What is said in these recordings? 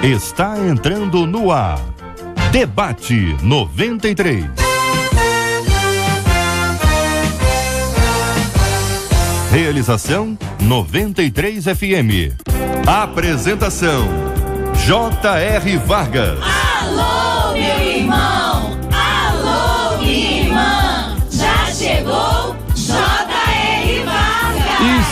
Está entrando no ar. Debate 93. Realização 93 FM. Apresentação J.R. Vargas. Alô, meu irmão! Alô, minha irmã! Já chegou J.R. Vargas!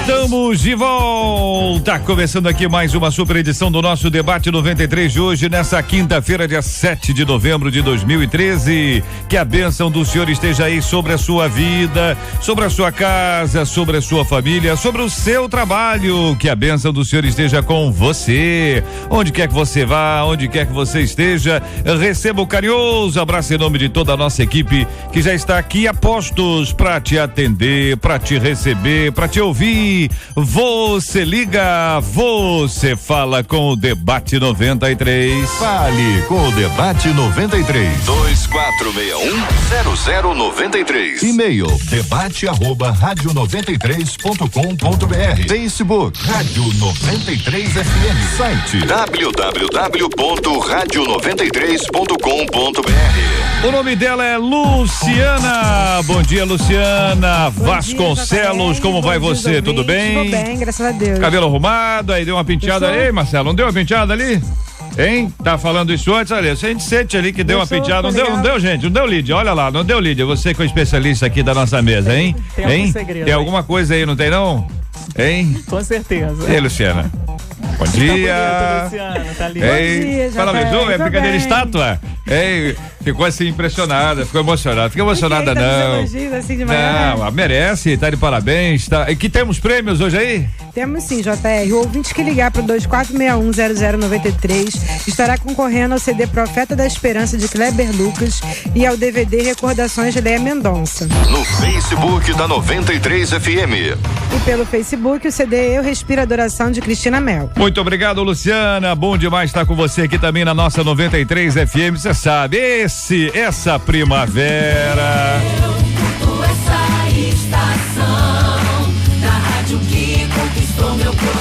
Estamos de volta, começando aqui mais uma super edição do nosso Debate 93 de hoje, nessa quinta-feira, dia 7 de novembro de 2013. Que a bênção do Senhor esteja aí sobre a sua vida, sobre a sua casa, sobre a sua família, sobre o seu trabalho. Que a bênção do Senhor esteja com você, onde quer que você vá, onde quer que você esteja. Receba o carinhoso abraço em nome de toda a nossa equipe que já está aqui a postos para te atender, para te receber, para te ouvir. Você liga, você fala com o Debate 93. Fale com o Debate 93. 2461-0093. E-mail debate@radio93.com.br. Facebook Rádio 93 FM. Site www.radio93.com.br. O nome dela é Luciana. Bom dia, Luciana. Bom Vasconcelos, dia, como vai você? Tudo bem? Tudo bem, graças a Deus. Cabelo arrumado, aí deu uma penteada aí, Marcelo, não deu uma penteada ali? Hein? Tá falando isso antes, olha, a gente sente ali que deu uma penteada, não deu, gente, não deu, Lídia, olha lá, não deu, Lídia, você que é o especialista aqui da nossa mesa, hein? Tem algum segredo Tem aí. alguma coisa aí, não tem não? Hein? Com certeza. Ei, Luciana. Bom Tá dia. bonito, Luciana, tá lindo. Ei, Bom dia, fala Jota. mesmo, é Tô brincadeira de bem. estátua? Ei, ficou assim impressionada, ficou emocionada. Fica emocionada Por que tantos não. elogios assim de manhã, Não, merece, tá de parabéns. Tá. E que temos prêmios hoje aí? Temos sim, JR. O ouvinte que ligar pro 2461-0093 estará concorrendo ao CD Profeta da Esperança de Kleber Lucas e ao DVD Recordações de Léa Mendonça. No Facebook da 93 FM. E pelo Facebook o CD Eu Respiro Adoração de Cristina Mel. Muito obrigado, Luciana. Bom demais estar com você aqui também na nossa 93 FM. Você sabe, essa primavera. Essa estação da rádio que conquistou meu coração.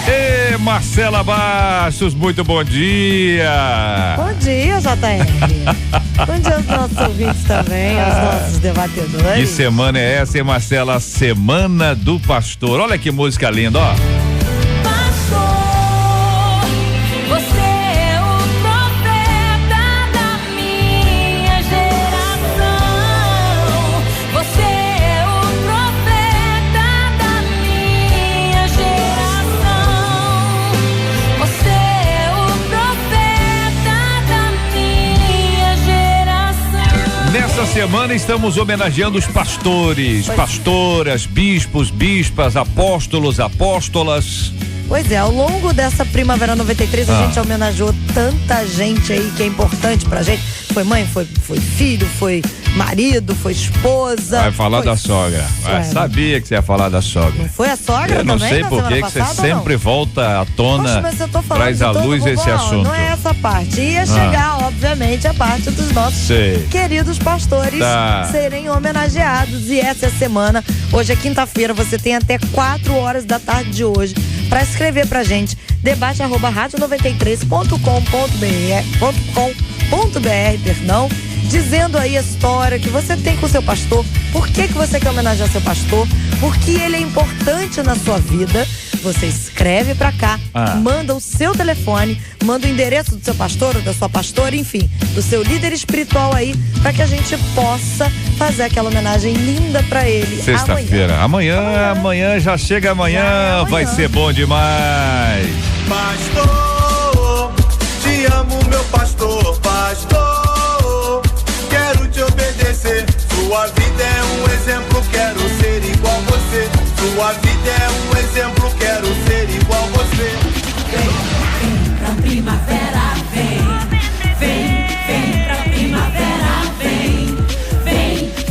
Ê, Marcela Bastos, muito bom dia. Bom dia, JR. Bom dia aos nossos ouvintes também, aos nossos debatedores. Que semana é essa, hein, Marcela? Semana do Pastor. Olha que música linda, ó. Pastor, você é o profeta da minha geração. Você é o profeta da minha geração. Você é o profeta da minha geração. Nessa semana estamos homenageando os pastores, pastoras, bispos, bispas, apóstolos, apóstolas. Pois é, ao longo dessa Primavera 93 a gente homenageou tanta gente aí que é importante pra gente. Foi mãe, foi filho, foi marido, foi esposa. Vai falar foi da sogra. Sabia que você ia falar da sogra. Foi a sogra Eu não também sei na por semana que você passada, sempre volta à tona, Poxa, mas eu tô falando traz de à todo luz mundo. esse Não, assunto. Não é essa parte. Ia chegar, obviamente, a parte dos nossos Sei. queridos pastores Tá. serem homenageados. E essa é a semana. Hoje é quinta-feira, você tem até 4 horas da tarde de hoje para escrever pra gente. debate@radio93.com.br, perdão, dizendo aí a história que você tem com o seu pastor, por que você quer homenagear seu pastor, por que ele é importante na sua vida. Você escreve pra cá, manda o seu telefone, manda o endereço do seu pastor ou da sua pastora, enfim, do seu líder espiritual aí, pra que a gente possa fazer aquela homenagem linda pra ele. Sexta-feira. Amanhã já chega amanhã, vai ser bom demais. Pastor, te amo, meu pastor, pastor, quero te obedecer. Sua vida é um exemplo, quero ser igual a você. Sua vida é um exemplo, quero ser igual a você. Vem pra primavera, vem pra primavera,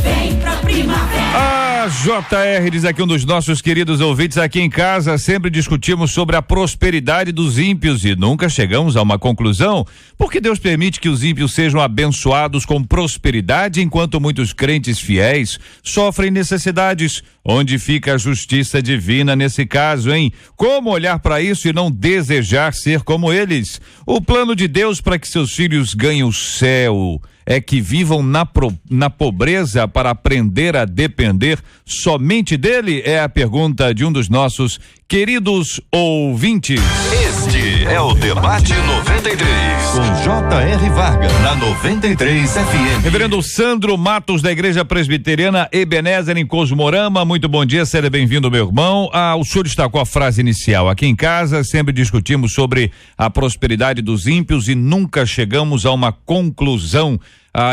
vem pra primavera. Ah, JR, diz aqui um dos nossos queridos ouvintes, aqui em casa sempre discutimos sobre a prosperidade dos ímpios e nunca chegamos a uma conclusão, porque Deus permite que os ímpios sejam abençoados com prosperidade, enquanto muitos crentes fiéis sofrem necessidades. Onde fica a justiça divina nesse caso, hein? Como olhar para isso e não desejar ser como eles? O plano de Deus para que seus filhos ganhem o céu é que vivam na pobreza para aprender a depender somente dele? É a pergunta de um dos nossos queridos ouvintes. Este é o Debate 93, com J.R. Vargas, na 93 FM. Reverendo Sandro Matos, da Igreja Presbiteriana Ebenezer, em Cosmorama, muito bom dia, seja bem-vindo, meu irmão. O senhor destacou a frase inicial. Aqui em casa sempre discutimos sobre a prosperidade dos ímpios e nunca chegamos a uma conclusão.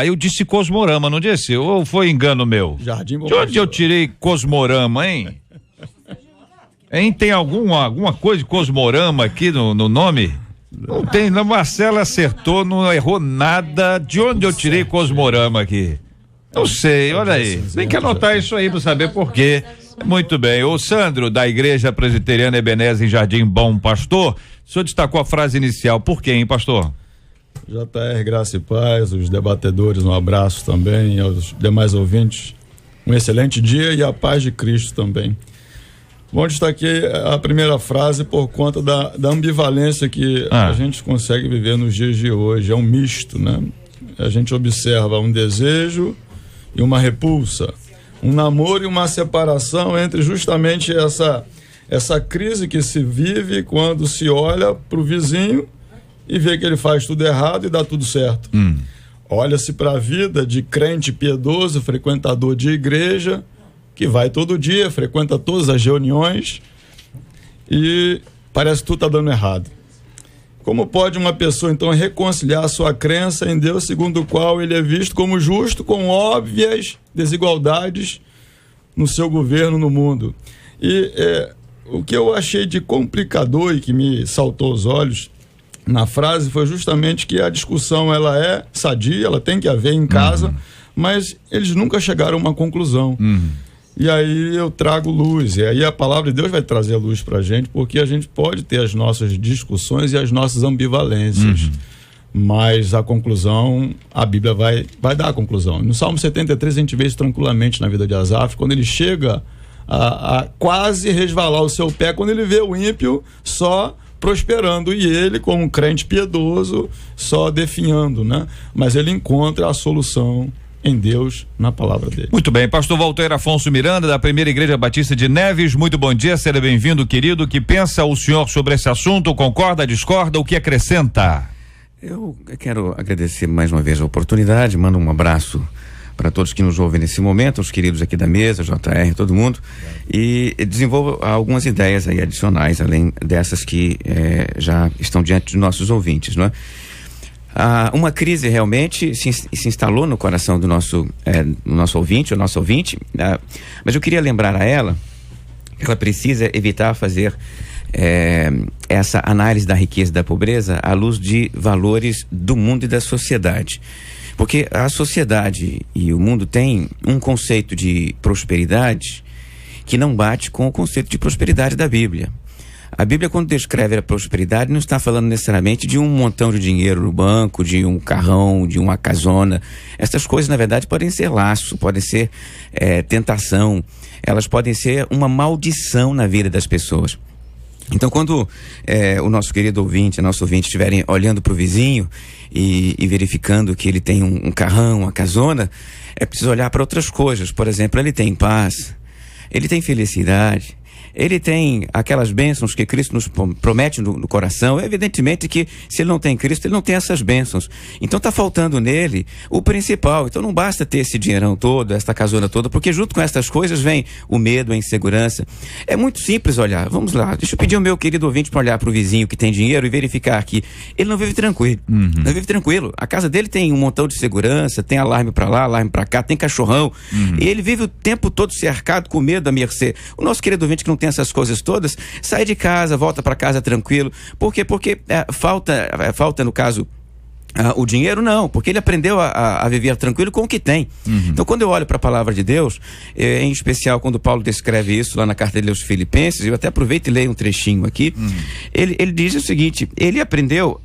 Eu disse Cosmorama, não disse? Ou foi engano meu? Jardim Bom De onde eu tirei Cosmorama, hein? Hein? Tem alguma coisa de Cosmorama aqui no nome? Não tem, não. Marcela acertou, não errou nada. De onde eu tirei Cosmorama aqui? Não sei, olha aí. Tem que anotar isso aí para saber por quê. Muito bem. O Sandro, da Igreja Presbiteriana Ebenezer, em Jardim Bom Pastor, o senhor destacou a frase inicial. Por quê, hein, pastor? JR, graça e paz, os debatedores, um abraço também, aos demais ouvintes, um excelente dia e a paz de Cristo também. Bom, destaquei a primeira frase por conta da ambivalência que a gente consegue viver nos dias de hoje, é um misto, né? A gente observa um desejo e uma repulsa, um namoro e uma separação entre justamente essa crise que se vive quando se olha para o vizinho e vê que ele faz tudo errado e dá tudo certo. Olha-se para a vida de crente piedoso, frequentador de igreja, que vai todo dia, frequenta todas as reuniões e parece que tudo está dando errado. Como pode uma pessoa então reconciliar a sua crença em Deus, segundo o qual ele é visto como justo, com óbvias desigualdades no seu governo no mundo? E o que eu achei de complicador e que me saltou aos olhos na frase foi justamente que a discussão ela é sadia, ela tem que haver em casa, mas eles nunca chegaram a uma conclusão. E aí eu trago luz, e aí a palavra de Deus vai trazer luz pra gente, porque a gente pode ter as nossas discussões e as nossas ambivalências, mas a conclusão, a Bíblia vai dar a conclusão. No Salmo 73 a gente vê isso tranquilamente na vida de Asaf, quando ele chega a quase resvalar o seu pé, quando ele vê o ímpio só prosperando e ele, como um crente piedoso, só definhando, né? Mas ele encontra a solução em Deus, na palavra dele. Muito bem, pastor Walter Afonso Miranda, da Primeira Igreja Batista de Neves, muito bom dia, seja bem-vindo, querido. O que pensa o senhor sobre esse assunto? Concorda, discorda, o que acrescenta? Eu quero agradecer mais uma vez a oportunidade, mando um abraço para todos que nos ouvem nesse momento, os queridos aqui da mesa, JR, todo mundo, e desenvolvo algumas ideias aí adicionais, além dessas que já estão diante dos nossos ouvintes, não é? Uma crise realmente se instalou no coração do nosso ouvinte, mas eu queria lembrar a ela que ela precisa evitar fazer essa análise da riqueza e da pobreza à luz de valores do mundo e da sociedade. Porque a sociedade e o mundo têm um conceito de prosperidade que não bate com o conceito de prosperidade da Bíblia. A Bíblia, quando descreve a prosperidade, não está falando necessariamente de um montão de dinheiro no banco, de um carrão, de uma casona. Essas coisas, na verdade, podem ser laço, podem ser tentação, elas podem ser uma maldição na vida das pessoas. Então, quando o nosso querido ouvinte, a nossa ouvinte estiverem olhando para o vizinho e verificando que ele tem um carrão, uma casona, é preciso olhar para outras coisas. Por exemplo, ele tem paz, ele tem felicidade, ele tem aquelas bênçãos que Cristo nos promete no coração. Evidentemente que se ele não tem Cristo, ele não tem essas bênçãos. Então está faltando nele o principal. Então não basta ter esse dinheirão todo, esta casona toda, porque junto com essas coisas vem o medo, a insegurança. É muito simples olhar. Vamos lá, deixa eu pedir ao meu querido ouvinte para olhar para o vizinho que tem dinheiro e verificar que ele não vive tranquilo. Não vive tranquilo. A casa dele tem um montão de segurança, tem alarme para lá, alarme para cá, tem cachorrão. E ele vive o tempo todo cercado com medo à mercê. O nosso querido ouvinte que não tem essas coisas todas, sai de casa, volta para casa tranquilo. Por quê? Porque falta, no caso, o dinheiro não, porque ele aprendeu a viver tranquilo com o que tem. Então, quando eu olho para a palavra de Deus, em especial quando Paulo descreve isso lá na carta dele aos Filipenses, eu até aproveito e leio um trechinho aqui, ele diz o seguinte: ele aprendeu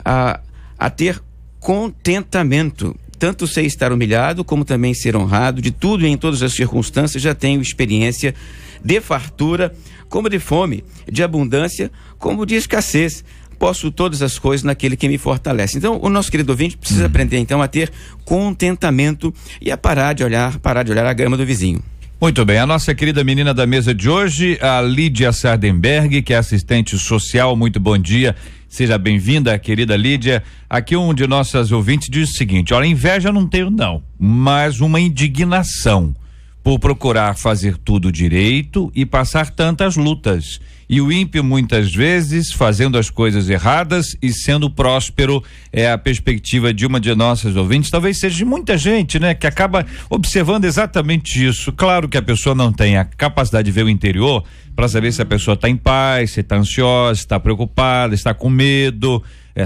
a ter contentamento, tanto sei estar humilhado como também ser honrado, de tudo e em todas as circunstâncias já tenho experiência de fartura como de fome, de abundância como de escassez. Posso todas as coisas naquele que me fortalece. Então, o nosso querido ouvinte precisa aprender, então, a ter contentamento e a parar de olhar a grama do vizinho. Muito bem, a nossa querida menina da mesa de hoje, a Lídia Sardenberg, que é assistente social. Muito bom dia, seja bem-vinda, querida Lídia. Aqui um de nossos ouvintes diz o seguinte: olha, inveja não tenho não, mas uma indignação por procurar fazer tudo direito e passar tantas lutas. E o ímpio muitas vezes fazendo as coisas erradas e sendo próspero. É a perspectiva de uma de nossas ouvintes, talvez seja de muita gente, né, que acaba observando exatamente isso. Claro que a pessoa não tem a capacidade de ver o interior para saber se a pessoa está em paz, se está ansiosa, se está preocupada, está com medo.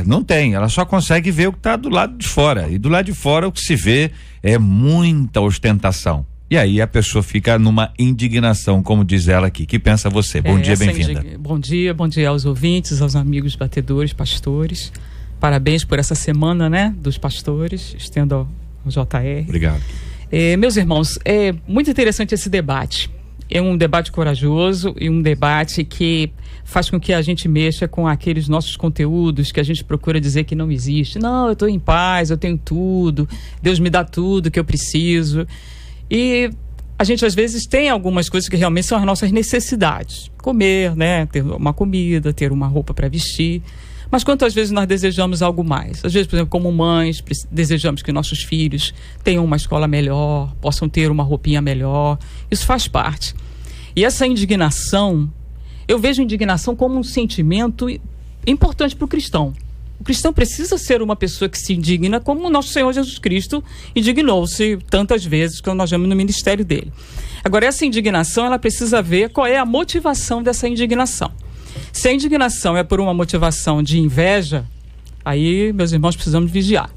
Não tem, ela só consegue ver o que está do lado de fora, e do lado de fora o que se vê é muita ostentação. E aí a pessoa fica numa indignação, como diz ela aqui. Que pensa você? Bom dia, bem-vinda. Bom dia aos ouvintes, aos amigos batedores, pastores. Parabéns por essa semana, né, dos pastores. Estendo ao JR. Obrigado. Meus irmãos, é muito interessante esse debate. É um debate corajoso e um debate que faz com que a gente mexa com aqueles nossos conteúdos que a gente procura dizer que não existe. Não, eu estou em paz, eu tenho tudo, Deus me dá tudo que eu preciso. E a gente às vezes tem algumas coisas que realmente são as nossas necessidades. Comer, né? Ter uma comida, ter uma roupa para vestir. Mas quantas vezes nós desejamos algo mais? Às vezes, por exemplo, como mães, desejamos que nossos filhos tenham uma escola melhor, possam ter uma roupinha melhor. Isso faz parte. E essa indignação, eu vejo indignação como um sentimento importante para o cristão. O cristão precisa ser uma pessoa que se indigna como o nosso Senhor Jesus Cristo indignou-se tantas vezes quando nós vemos no ministério dele. Agora, essa indignação, ela precisa ver qual é a motivação dessa indignação. Se a indignação é por uma motivação de inveja, aí, meus irmãos, precisamos vigiar.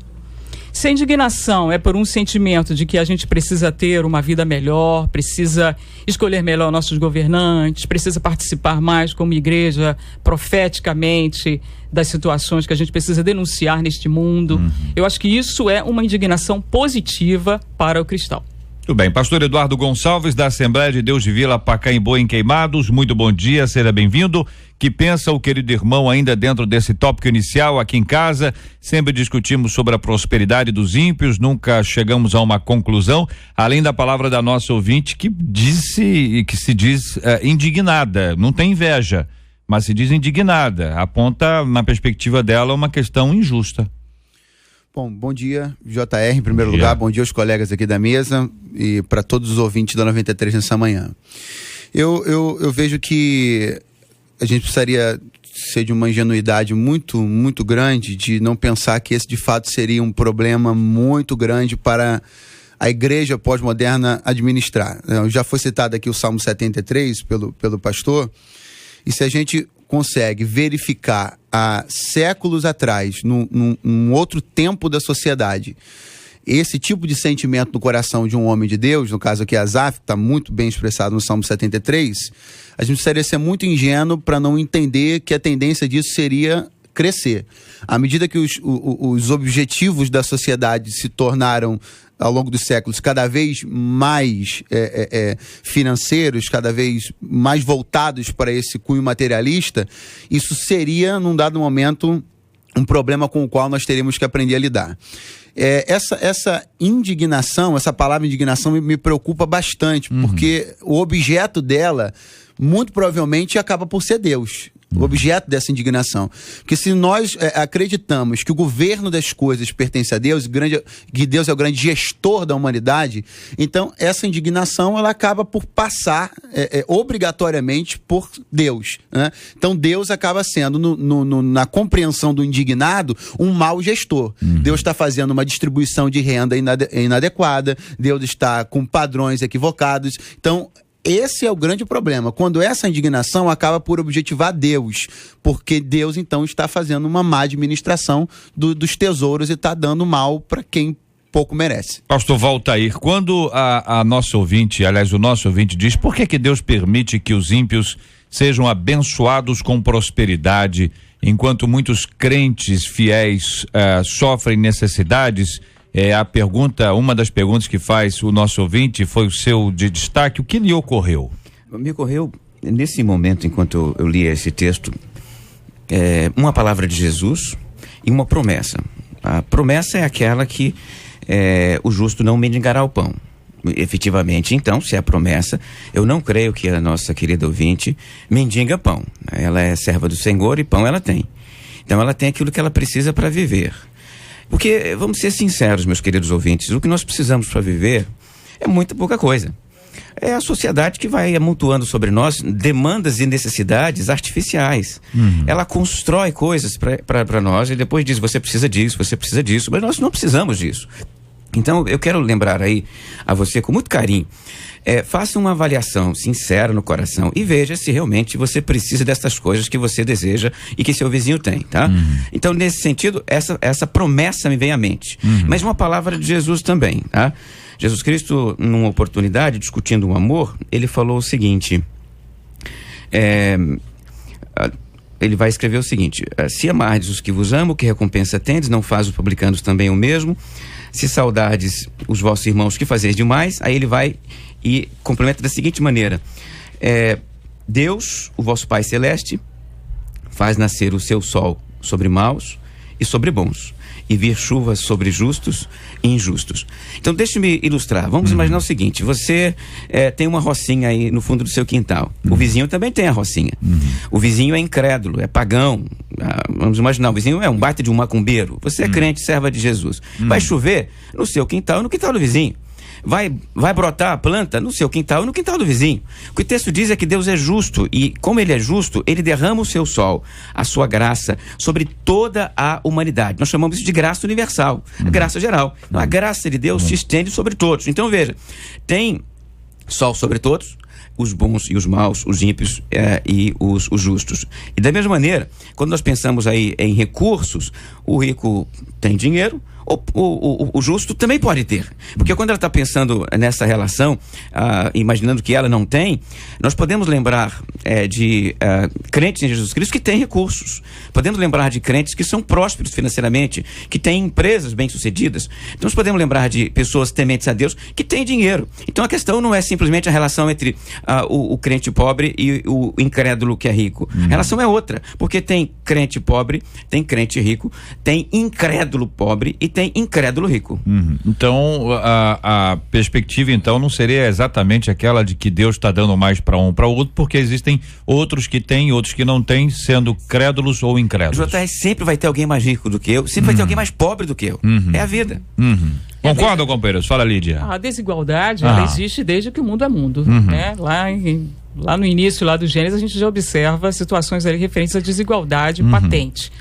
Se a indignação é por um sentimento de que a gente precisa ter uma vida melhor, precisa escolher melhor nossos governantes, precisa participar mais como igreja profeticamente das situações que a gente precisa denunciar neste mundo, eu acho que isso é uma indignação positiva para o cristão. Tudo bem, pastor Eduardo Gonçalves, da Assembleia de Deus de Vila Pacaembu em Queimados, muito bom dia, seja bem-vindo. Que pensa o querido irmão ainda dentro desse tópico inicial aqui em casa? Sempre discutimos sobre a prosperidade dos ímpios, nunca chegamos a uma conclusão, além da palavra da nossa ouvinte que se diz indignada, não tem inveja, mas se diz indignada, aponta na perspectiva dela uma questão injusta. Bom dia, JR, em primeiro lugar, bom dia aos colegas aqui da mesa e para todos os ouvintes da 93 nessa manhã. Eu vejo que a gente precisaria ser de uma ingenuidade muito, muito grande de não pensar que esse de fato seria um problema muito grande para a igreja pós-moderna administrar. Já foi citado aqui o Salmo 73 pelo pastor, e se a gente consegue verificar há séculos atrás, num outro tempo da sociedade, esse tipo de sentimento no coração de um homem de Deus, no caso aqui Asaf, que está muito bem expressado no Salmo 73, a gente precisaria ser muito ingênuo para não entender que a tendência disso seria crescer. À medida que os objetivos da sociedade se tornaram, ao longo dos séculos, cada vez mais financeiros, cada vez mais voltados para esse cunho materialista, isso seria, num dado momento, um problema com o qual nós teríamos que aprender a lidar. Essa indignação, essa palavra indignação me preocupa bastante, porque o objeto dela, muito provavelmente, acaba por ser Deus. O objeto dessa indignação. Porque se nós acreditamos que o governo das coisas pertence a Deus, que Deus é o grande gestor da humanidade, então essa indignação ela acaba por passar obrigatoriamente por Deus, né? Então Deus acaba sendo, na compreensão do indignado, um mau gestor. Deus está fazendo uma distribuição de renda inadequada, Deus está com padrões equivocados. Então, Esse é o grande problema, quando essa indignação acaba por objetivar Deus, porque Deus então está fazendo uma má administração dos tesouros e está dando mal para quem pouco merece. Pastor Valtair, quando a nossa ouvinte, aliás, o nosso ouvinte diz, por que Deus permite que os ímpios sejam abençoados com prosperidade, enquanto muitos crentes fiéis sofrem necessidades? A pergunta, uma das perguntas que faz o nosso ouvinte foi o seu de destaque. O que lhe ocorreu? Me ocorreu, nesse momento, enquanto eu lia esse texto, uma palavra de Jesus e uma promessa. A promessa é aquela que o justo não mendigará o pão. Efetivamente, então, se é a promessa, eu não creio que a nossa querida ouvinte mendiga pão. Ela é serva do Senhor e pão ela tem. Então ela tem aquilo que ela precisa para viver. Porque, vamos ser sinceros, meus queridos ouvintes, o que nós precisamos para viver é muita pouca coisa. É a sociedade que vai amontoando sobre nós demandas e necessidades artificiais. Ela constrói coisas para nós e depois diz, você precisa disso, mas nós não precisamos disso. Então, eu quero lembrar aí a você com muito carinho, faça uma avaliação sincera no coração e veja se realmente você precisa dessas coisas que você deseja e que seu vizinho tem, tá? Então, nesse sentido, essa promessa me vem à mente. Mas uma palavra de Jesus também, tá? Jesus Cristo, numa oportunidade, discutindo o amor, ele falou o seguinte, ele vai escrever o seguinte, se amardes os que vos amam, que recompensa tendes, não faz os publicanos também o mesmo? Se saudardes os vossos irmãos, que fazeis demais? Aí ele vai e complementa da seguinte maneira, Deus, o vosso Pai Celeste, faz nascer o seu sol sobre maus e sobre bons, e vir chuvas sobre justos e injustos. Então deixe-me ilustrar, vamos imaginar o seguinte, você tem uma rocinha aí no fundo do seu quintal, o vizinho também tem a rocinha, o vizinho é incrédulo, é pagão, vamos imaginar, o vizinho é um baita de um macumbeiro, você é crente, serva de Jesus, vai chover no seu quintal e no quintal do vizinho. Vai brotar a planta no seu quintal e no quintal do vizinho. O que o texto diz é que Deus é justo e, como ele é justo, ele derrama o seu sol, a sua graça, sobre toda a humanidade. Nós chamamos isso de graça universal, a graça geral. Então, a graça de Deus se estende sobre todos. Então, veja, tem sol sobre todos, os bons e os maus, os ímpios e os justos. E da mesma maneira, quando nós pensamos aí em recursos, o rico tem dinheiro, o justo também pode ter. Porque quando ela está pensando nessa relação, imaginando que ela não tem, nós podemos lembrar de crentes em Jesus Cristo que têm recursos. Podemos lembrar de crentes que são prósperos financeiramente, que têm empresas bem-sucedidas. Então nós podemos lembrar de pessoas tementes a Deus que têm dinheiro. Então a questão não é simplesmente a relação entre o crente pobre e o incrédulo que é rico. A relação é outra, porque tem crente pobre, tem crente rico, tem incrédulo pobre e tem incrédulo rico. Então a perspectiva então não seria exatamente aquela de que Deus está dando mais para um para o outro, porque existem outros que têm, outros que não têm, sendo crédulos ou incrédulos. JR, sempre vai ter alguém mais rico do que eu, sempre vai ter alguém mais pobre do que eu. É a vida. Concordam, companheiros? Fala, Lídia. A desigualdade, ela existe desde que o mundo é mundo, né? Lá no início, lá do Gênesis, a gente já observa situações ali referentes à desigualdade patente.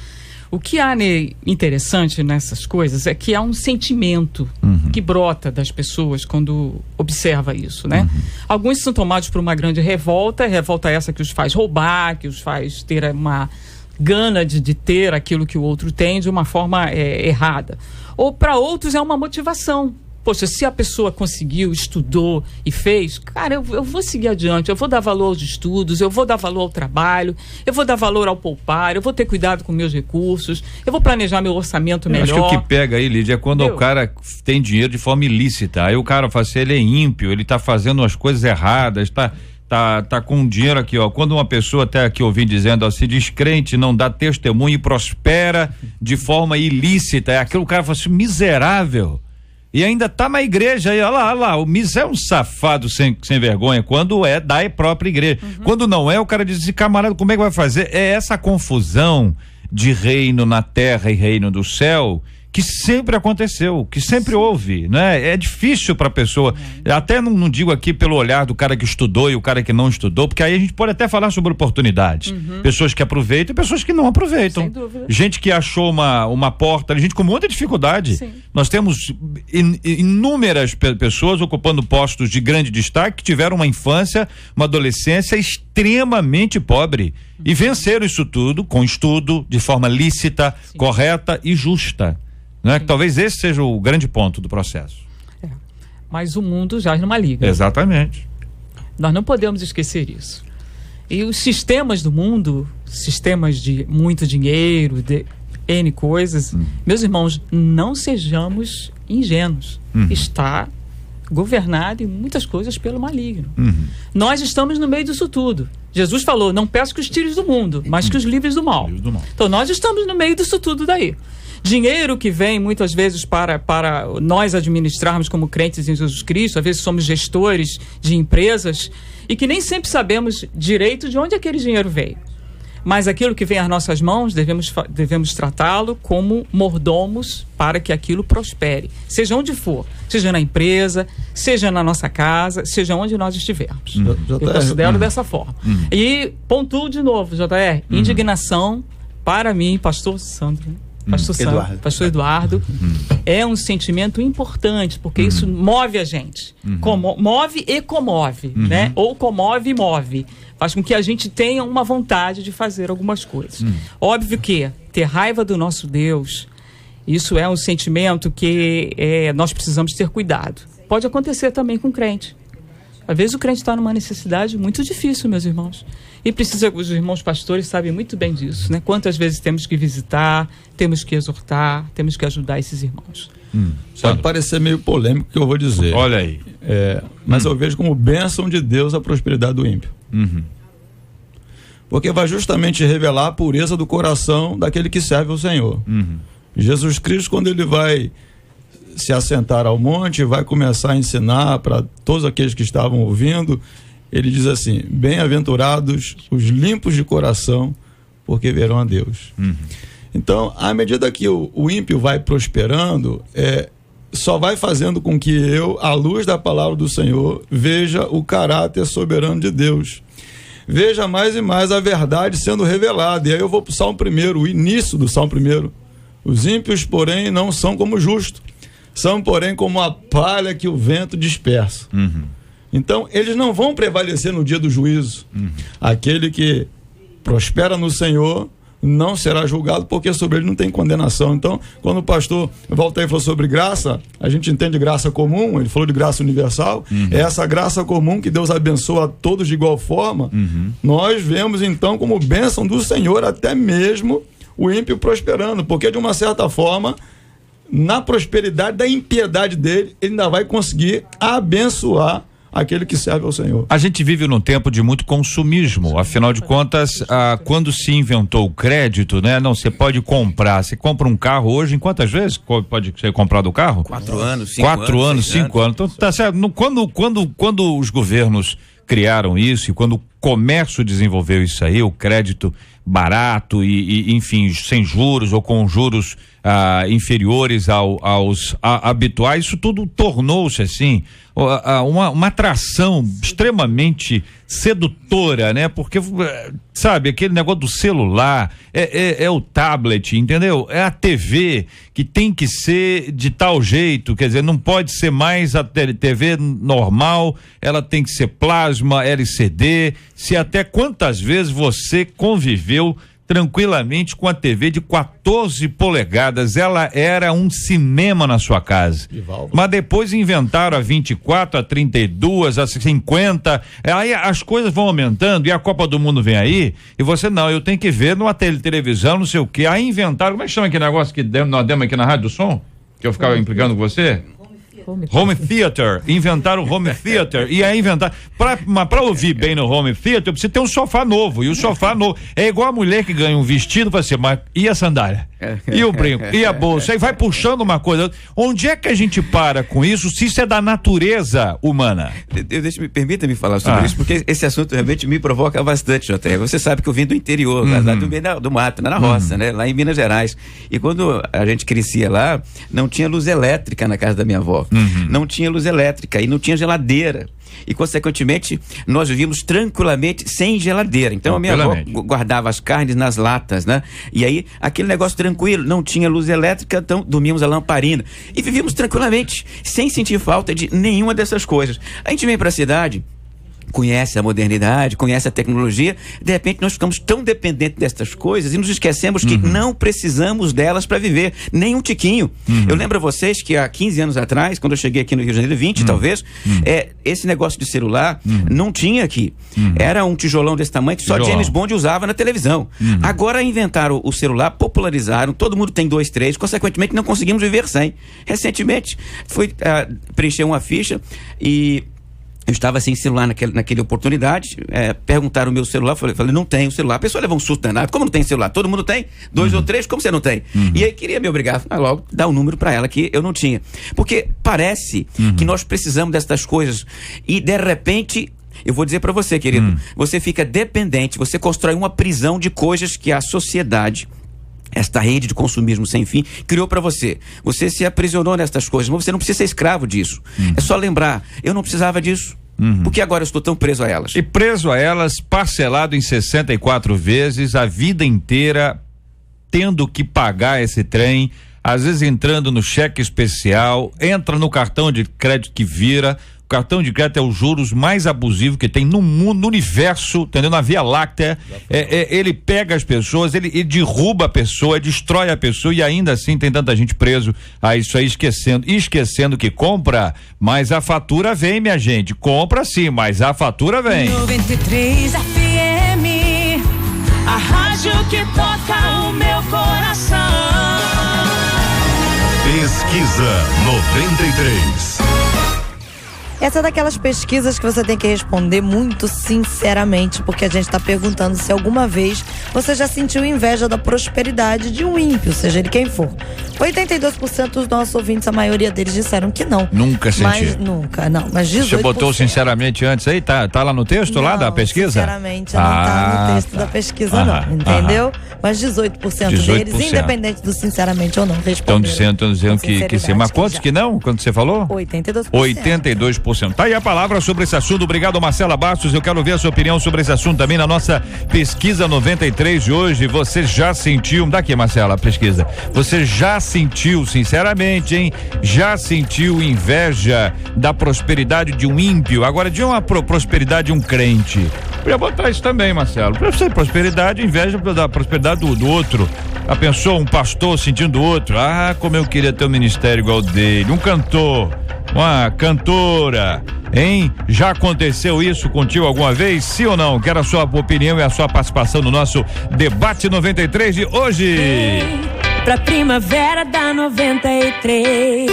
O que há interessante nessas coisas é que há um sentimento que brota das pessoas quando observa isso, né? Alguns são tomados por uma grande revolta essa que os faz roubar, que os faz ter uma gana de ter aquilo que o outro tem de uma forma errada. Ou para outros é uma motivação. Poxa, se a pessoa conseguiu, estudou e fez, cara, eu vou seguir adiante, eu vou dar valor aos estudos, eu vou dar valor ao trabalho, eu vou dar valor ao poupar, eu vou ter cuidado com meus recursos, eu vou planejar meu orçamento melhor. Acho que o que pega aí, Lídia, é quando o cara tem dinheiro de forma ilícita, aí o cara fala assim, ele é ímpio, ele tá fazendo as coisas erradas, tá com dinheiro aqui, ó. Quando uma pessoa até aqui ouvi dizendo, ó, se descrente, não dá testemunho e prospera de forma ilícita, é aquele cara fala assim, miserável. E ainda tá na igreja aí, olha lá, o Miss é um safado sem vergonha, quando é da própria igreja. Quando não é, o cara diz assim, camarada, como é que vai fazer? É essa confusão de reino na terra e reino do céu que sempre aconteceu, que sempre houve, né? É difícil para a pessoa, até não digo aqui pelo olhar do cara que estudou e o cara que não estudou, porque aí a gente pode até falar sobre oportunidades. Pessoas que aproveitam e pessoas que não aproveitam. Sem dúvida. Gente que achou uma porta, gente com muita dificuldade. Sim. Nós temos inúmeras pessoas ocupando postos de grande destaque que tiveram uma infância, uma adolescência extremamente pobre e venceram isso tudo com estudo, de forma lícita, correta e justa. Né? Talvez esse seja o grande ponto do processo. Mas o mundo jaz numa liga. Exatamente. Nós não podemos esquecer isso. E os sistemas do mundo, sistemas de muito dinheiro, de N coisas, meus irmãos, não sejamos ingênuos. Está governado em muitas coisas pelo maligno. Nós estamos no meio disso tudo. Jesus falou, não peço que os tires do mundo, mas que os livres do mal. Então nós estamos no meio disso tudo daí. Dinheiro que vem muitas vezes para nós administrarmos como crentes em Jesus Cristo, às vezes somos gestores de empresas e que nem sempre sabemos direito de onde aquele dinheiro veio. Mas aquilo que vem às nossas mãos, devemos tratá-lo como mordomos para que aquilo prospere. Seja onde for, seja na empresa, seja na nossa casa, seja onde nós estivermos. Eu considero dessa forma. E pontuo de novo, JR, indignação para mim, pastor Sandro, pastor Eduardo, é um sentimento importante, porque isso move a gente. Move e comove, né? Ou comove e move. Faz com que a gente tenha uma vontade de fazer algumas coisas. Óbvio que ter raiva do nosso Deus, isso é um sentimento que nós precisamos ter cuidado. Pode acontecer também com o crente. Às vezes o crente está numa necessidade muito difícil, meus irmãos. E os irmãos pastores sabem muito bem disso, né? Quantas vezes temos que visitar, temos que exortar, temos que ajudar esses irmãos. Pode parecer meio polêmico o que eu vou dizer. Olha aí. Mas eu vejo como bênção de Deus a prosperidade do ímpio. Porque vai justamente revelar a pureza do coração daquele que serve ao Senhor. Jesus Cristo, quando ele vai se assentar ao monte, vai começar a ensinar para todos aqueles que estavam ouvindo, ele diz assim, bem-aventurados os limpos de coração, porque verão a Deus. Então, à medida que o ímpio vai prosperando, só vai fazendo com que eu, à luz da palavra do Senhor, veja o caráter soberano de Deus. Veja mais e mais a verdade sendo revelada. E aí eu vou para o Salmo 1, o início do Salmo 1. Os ímpios, porém, não são como justos. São, porém, como a palha que o vento dispersa. Então, eles não vão prevalecer no dia do juízo. Aquele que prospera no Senhor não será julgado, porque sobre ele não tem condenação. Então, quando o pastor Walter falou sobre graça, a gente entende graça comum, ele falou de graça universal, é essa graça comum que Deus abençoa a todos de igual forma. Nós vemos então como bênção do Senhor até mesmo o ímpio prosperando, porque de uma certa forma, na prosperidade da impiedade dele, ele ainda vai conseguir abençoar aquele que serve ao Senhor. A gente vive num tempo de muito consumismo, afinal de contas, quando se inventou o crédito, né? Não, você pode comprar, você compra um carro hoje, em quantas vezes pode ser comprado o carro? 4 anos, 5 anos. 4 anos, 5 anos. Então, tá certo. Quando os governos criaram isso e quando o comércio desenvolveu isso aí, o crédito barato e enfim, sem juros ou com juros inferiores aos habituais, isso tudo tornou-se assim uma atração extremamente sedutora, né? Porque, sabe, aquele negócio do celular, é o tablet, entendeu? É a TV que tem que ser de tal jeito, quer dizer, não pode ser mais a TV normal, ela tem que ser plasma, LCD, se até quantas vezes você conviveu tranquilamente com a TV de 14 polegadas, ela era um cinema na sua casa, mas depois inventaram a 24, a 32, a 50, aí as coisas vão aumentando e a Copa do Mundo vem aí e você, não, eu tenho que ver numa televisão, não sei o que, aí inventaram, como é que chama aquele negócio que nós demos aqui na Rádio do Som, que eu ficava implicando com você? Home Theater, inventaram o Home Theater e aí inventaram, pra ouvir bem no Home Theater, precisa ter um sofá novo, e o sofá novo, é igual a mulher que ganha um vestido, vai ser, mas e a sandália? e o brinco, e a bolsa, aí vai puxando uma coisa. Onde é que a gente para com isso, se isso é da natureza humana? Permita-me falar sobre isso, porque esse assunto realmente me provoca bastante, JR. Você sabe que eu vim do interior, lá do mato, na roça, né? Lá em Minas Gerais. E quando a gente crescia lá, não tinha luz elétrica na casa da minha avó. Não tinha luz elétrica e não tinha geladeira. E, consequentemente, nós vivíamos tranquilamente sem geladeira. Então, a minha avó guardava as carnes nas latas, né? E aí, aquele negócio tranquilo, não tinha luz elétrica, então dormíamos a lamparina. E vivíamos tranquilamente, sem sentir falta de nenhuma dessas coisas. A gente vem para a cidade, conhece a modernidade, conhece a tecnologia, de repente nós ficamos tão dependentes dessas coisas e nos esquecemos que não precisamos delas para viver, nem um tiquinho. Eu lembro a vocês que há 15 anos atrás, quando eu cheguei aqui no Rio de Janeiro, 20 talvez, esse negócio de celular não tinha aqui. Era um tijolão desse tamanho que só James Bond usava na televisão. Agora inventaram o celular, popularizaram, todo mundo tem 2, 3, consequentemente não conseguimos viver sem. Recentemente fui preencher uma ficha e eu estava sem celular naquela oportunidade, perguntaram o meu celular, falei, não tenho celular. A pessoa levou um susto danado, como não tem celular? Todo mundo tem, 2 ou 3, como você não tem? E aí queria me obrigar a logo dar um número para ela que eu não tinha. Porque parece que nós precisamos dessas coisas e de repente, eu vou dizer para você, querido, você fica dependente, você constrói uma prisão de coisas que a sociedade, esta rede de consumismo sem fim, criou para você. Você se aprisionou nestas coisas, mas você não precisa ser escravo disso. É só lembrar, eu não precisava disso. Porque agora eu estou tão preso a elas. E preso a elas, parcelado em 64 vezes, a vida inteira, tendo que pagar esse trem, às vezes entrando no cheque especial, entra no cartão de crédito que vira. O cartão de crédito é os juros mais abusivo que tem no mundo, no universo, entendeu? Na Via Láctea. Ele pega as pessoas, ele derruba a pessoa, destrói a pessoa e ainda assim tem tanta gente preso a isso aí, esquecendo que compra, mas a fatura vem, minha gente. Compra sim, mas a fatura vem. 93 FM, a rádio que toca o meu coração. Pesquisa 93. Essa é daquelas pesquisas que você tem que responder muito sinceramente, porque a gente está perguntando se alguma vez você já sentiu inveja da prosperidade de um ímpio, seja ele quem for. 82% dos nossos ouvintes, a maioria deles disseram que não. Nunca senti. Mas nunca, não. Mas 18%. Você botou sinceramente antes aí? Tá lá no texto lá da pesquisa? Sinceramente, não tá no texto da pesquisa, não. Entendeu? Mas 18% deles, independente do sinceramente ou não, responderam. Estão dizendo que sim. Mas quantos que não? Quando você falou? 82%. 82%. Tá aí a palavra sobre esse assunto. Obrigado, Marcela Bastos. Eu quero ver a sua opinião sobre esse assunto também na nossa pesquisa 93 de hoje. Você já sentiu, daqui, Marcela, a pesquisa. Você já sentiu, sinceramente, hein? Já sentiu inveja da prosperidade de um ímpio? Agora, de uma prosperidade de um crente. Podia botar isso também, Marcelo. Pra você, prosperidade, inveja da prosperidade do outro. A pessoa, um pastor sentindo o outro. Ah, como eu queria ter um ministério igual dele. Um cantor, uma cantora, hein? Já aconteceu isso contigo alguma vez? Sim ou não? Quero a sua opinião e a sua participação no nosso Debate 93 de hoje. Vem pra primavera da 93.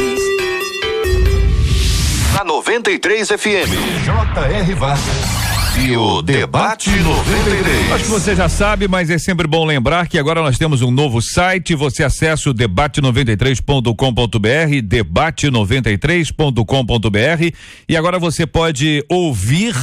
Na 93 FM, J.R. Vargas. E o Debate 93. Acho que você já sabe, mas é sempre bom lembrar que agora nós temos um novo site. Você acessa o debate93.com.br, debate93.com.br, e agora você pode ouvir,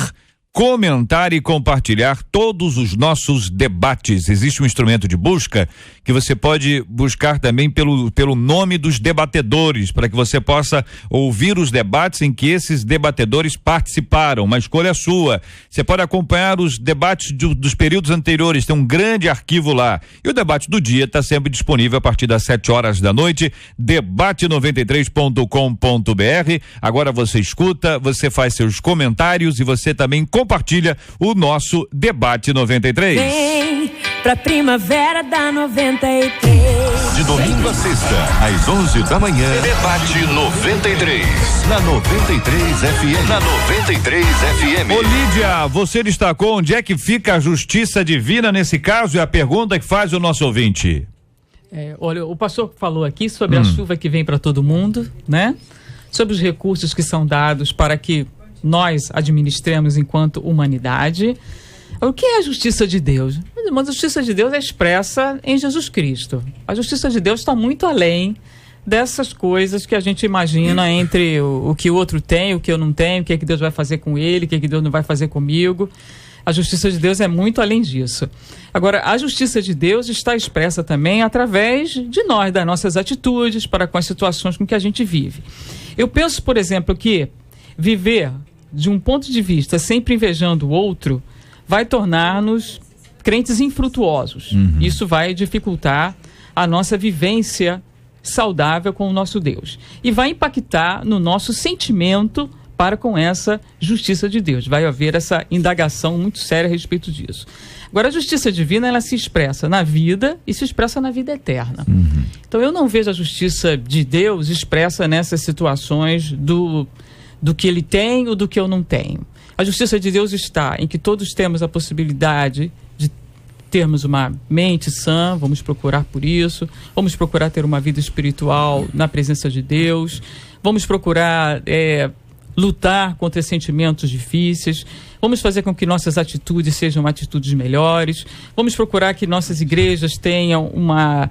comentar e compartilhar todos os nossos debates. Existe um instrumento de busca que você pode buscar também pelo nome dos debatedores, para que você possa ouvir os debates em que esses debatedores participaram. Uma escolha sua. Você pode acompanhar os debates dos períodos anteriores, tem um grande arquivo lá. E o debate do dia está sempre disponível a partir das 7 horas da noite, debate93.com.br. Agora você escuta, você faz seus comentários e você também compartilha o nosso Debate 93. Vem pra primavera da 93. De domingo a sexta, às 11 da manhã, Debate 93. Na 93 FM. Na 93 FM. Ô Lídia, você destacou onde é que fica a justiça divina nesse caso? É a pergunta que faz o nosso ouvinte. Olha, o pastor falou aqui sobre a chuva que vem para todo mundo, né? Sobre os recursos que são dados para que nós administremos enquanto humanidade, O que é a justiça de Deus? Mas a justiça de Deus é expressa em Jesus Cristo. A justiça de Deus está muito além dessas coisas que a gente imagina entre o que o outro tem, o que eu não tenho, o que é que Deus vai fazer com ele, o que é que Deus não vai fazer comigo. A justiça de Deus é muito além disso. Agora, a justiça de Deus está expressa também através de nós, das nossas atitudes para com as situações com que a gente vive. Eu penso, por exemplo, que viver de um ponto de vista sempre invejando o outro vai tornar-nos crentes infrutuosos. Isso vai dificultar a nossa vivência saudável com o nosso Deus. E vai impactar no nosso sentimento para com essa justiça de Deus. Vai haver essa indagação muito séria a respeito disso. Agora, a justiça divina, ela se expressa na vida e se expressa na vida eterna. Então, eu não vejo a justiça de Deus expressa nessas situações do que ele tem ou do que eu não tenho. A justiça de Deus está em que todos temos a possibilidade de termos uma mente sã, vamos procurar por isso, vamos procurar ter uma vida espiritual na presença de Deus, vamos procurar lutar contra sentimentos difíceis, vamos fazer com que nossas atitudes sejam atitudes melhores, vamos procurar que nossas igrejas tenham uma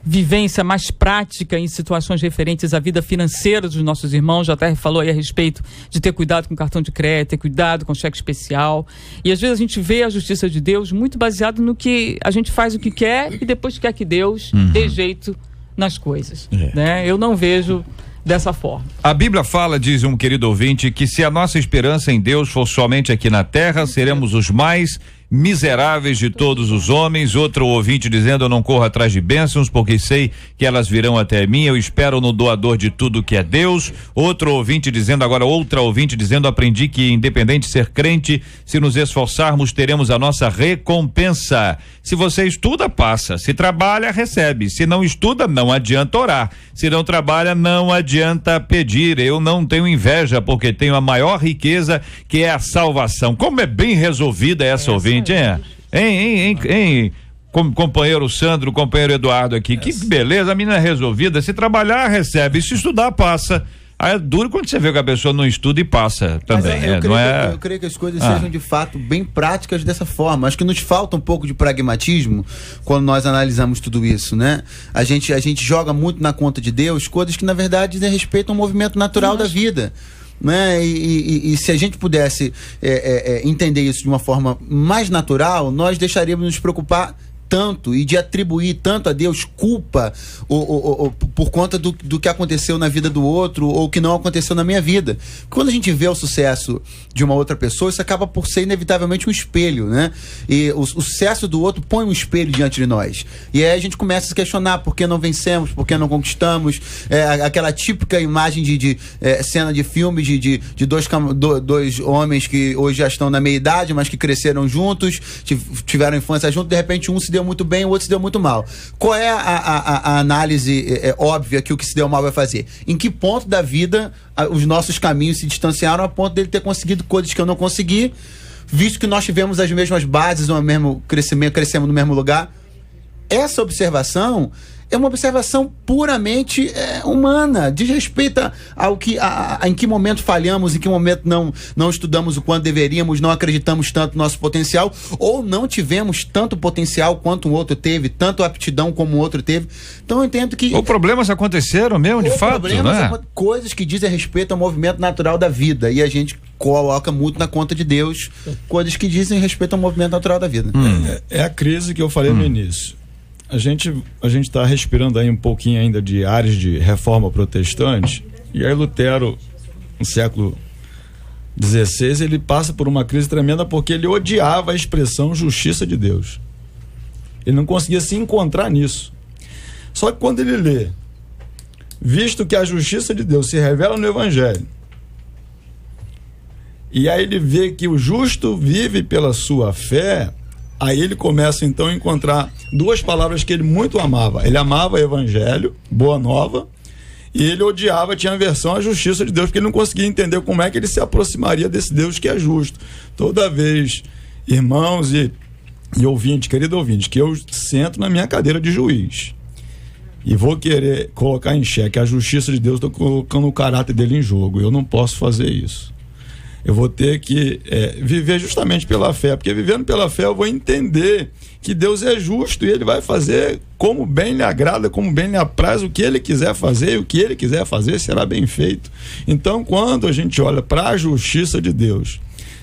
vivência mais prática em situações referentes à vida financeira dos nossos irmãos. Já até falou aí a respeito de ter cuidado com cartão de crédito, ter cuidado com cheque especial. E às vezes a gente vê a justiça de Deus muito baseado no que a gente faz o que quer e depois quer que Deus dê jeito nas coisas. Né? Eu não vejo dessa forma. A Bíblia fala, diz um querido ouvinte, que se a nossa esperança em Deus for somente aqui na terra, seremos os mais miseráveis de todos os homens. Outro ouvinte dizendo: eu não corro atrás de bênçãos porque sei que elas virão até mim, eu espero no doador de tudo que é Deus. Outra ouvinte dizendo: aprendi que independente de ser crente, se nos esforçarmos teremos a nossa recompensa. Se você estuda, passa, se trabalha, recebe, se não estuda, não adianta orar, se não trabalha, não adianta pedir. Eu não tenho inveja porque tenho a maior riqueza, que é a salvação. Como é bem resolvida essa ouvinte, hein? Companheiro Sandro, companheiro Eduardo aqui, que beleza, a menina é resolvida, se trabalhar recebe, se estudar passa. Aí é duro quando você vê que a pessoa não estuda e passa também. Eu creio que as coisas sejam de fato bem práticas dessa forma. Acho que nos falta um pouco de pragmatismo quando nós analisamos tudo isso, né? A gente joga muito na conta de Deus coisas que na verdade dizem respeito ao movimento natural da vida. Né? E se a gente pudesse entender isso de uma forma mais natural, nós deixaríamos nos preocupar tanto e de atribuir tanto a Deus culpa por conta do que aconteceu na vida do outro ou que não aconteceu na minha vida. Quando a gente vê o sucesso de uma outra pessoa, isso acaba por ser inevitavelmente um espelho, né? E o sucesso do outro põe um espelho diante de nós. E aí a gente começa a se questionar por que não vencemos, por que não conquistamos. Aquela típica imagem de cena de filme de dois homens que hoje já estão na meia idade, mas que cresceram juntos, tiveram infância juntos, de repente um se deu muito bem, o outro se deu muito mal. Qual é a análise óbvia que o que se deu mal vai fazer? Em que ponto da vida os nossos caminhos se distanciaram a ponto dele ter conseguido coisas que eu não consegui, visto que nós tivemos as mesmas bases, o mesmo crescimento, crescemos no mesmo lugar? Essa observação é uma observação puramente humana, diz respeito ao que, em que momento falhamos, em que momento não estudamos o quanto deveríamos, não acreditamos tanto no nosso potencial, ou não tivemos tanto potencial quanto o outro teve, tanto aptidão como o outro teve. Então eu entendo que... Ou problemas aconteceram mesmo, de fato, né? Coisas que dizem respeito ao movimento natural da vida, e a gente coloca muito na conta de Deus coisas que dizem respeito ao movimento natural da vida. É a crise que eu falei no início. A gente está respirando aí um pouquinho ainda de áreas de reforma protestante, e aí Lutero, no século XVI, ele passa por uma crise tremenda porque ele odiava a expressão justiça de Deus. Ele não conseguia se encontrar nisso. Só que quando ele lê, visto que a justiça de Deus se revela no Evangelho, e aí ele vê que o justo vive pela sua fé, aí ele começa então a encontrar duas palavras que ele muito amava. Ele amava o Evangelho, Boa Nova, e ele odiava, tinha aversão à justiça de Deus, porque ele não conseguia entender como é que ele se aproximaria desse Deus que é justo. Toda vez, irmãos e ouvinte, querido ouvinte, que eu sento na minha cadeira de juiz e vou querer colocar em xeque a justiça de Deus, estou colocando o caráter dele em jogo. Eu não posso fazer isso. Eu vou ter que viver justamente pela fé, porque vivendo pela fé eu vou entender que Deus é justo e Ele vai fazer como bem lhe agrada, como bem lhe apraz, o que Ele quiser fazer, e o que Ele quiser fazer será bem feito. Então, quando a gente olha para a justiça de Deus,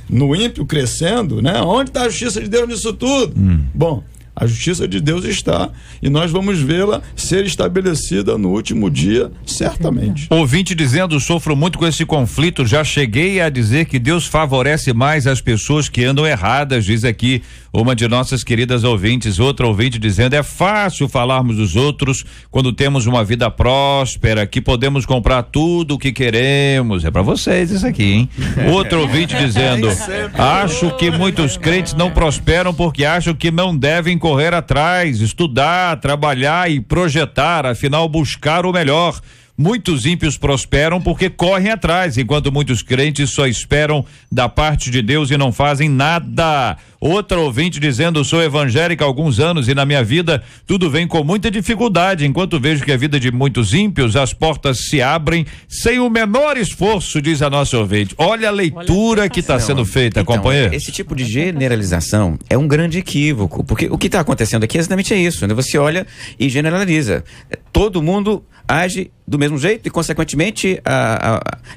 no ímpio crescendo, né? Onde está a justiça de Deus nisso tudo? Bom, a justiça de Deus está, e nós vamos vê-la ser estabelecida no último dia, certamente. Ouvinte dizendo: sofro muito com esse conflito, já cheguei a dizer que Deus favorece mais as pessoas que andam erradas, diz aqui uma de nossas queridas ouvintes. Outra ouvinte dizendo: é fácil falarmos dos outros quando temos uma vida próspera, que podemos comprar tudo o que queremos. É para vocês isso aqui, hein? Outro ouvinte dizendo: acho que muitos crentes não prosperam porque acham que não devem correr atrás, estudar, trabalhar e projetar, afinal buscar o melhor. Muitos ímpios prosperam porque correm atrás, enquanto muitos crentes só esperam da parte de Deus e não fazem nada. Outra ouvinte dizendo: sou evangélica há alguns anos e na minha vida tudo vem com muita dificuldade, enquanto vejo que a vida de muitos ímpios, as portas se abrem sem o menor esforço, diz a nossa ouvinte. Olha a leitura que está sendo feita, companheiro. Esse tipo de generalização é um grande equívoco, porque o que está acontecendo aqui exatamente é isso, né? Você olha e generaliza. Todo mundo age do mesmo jeito e, consequentemente,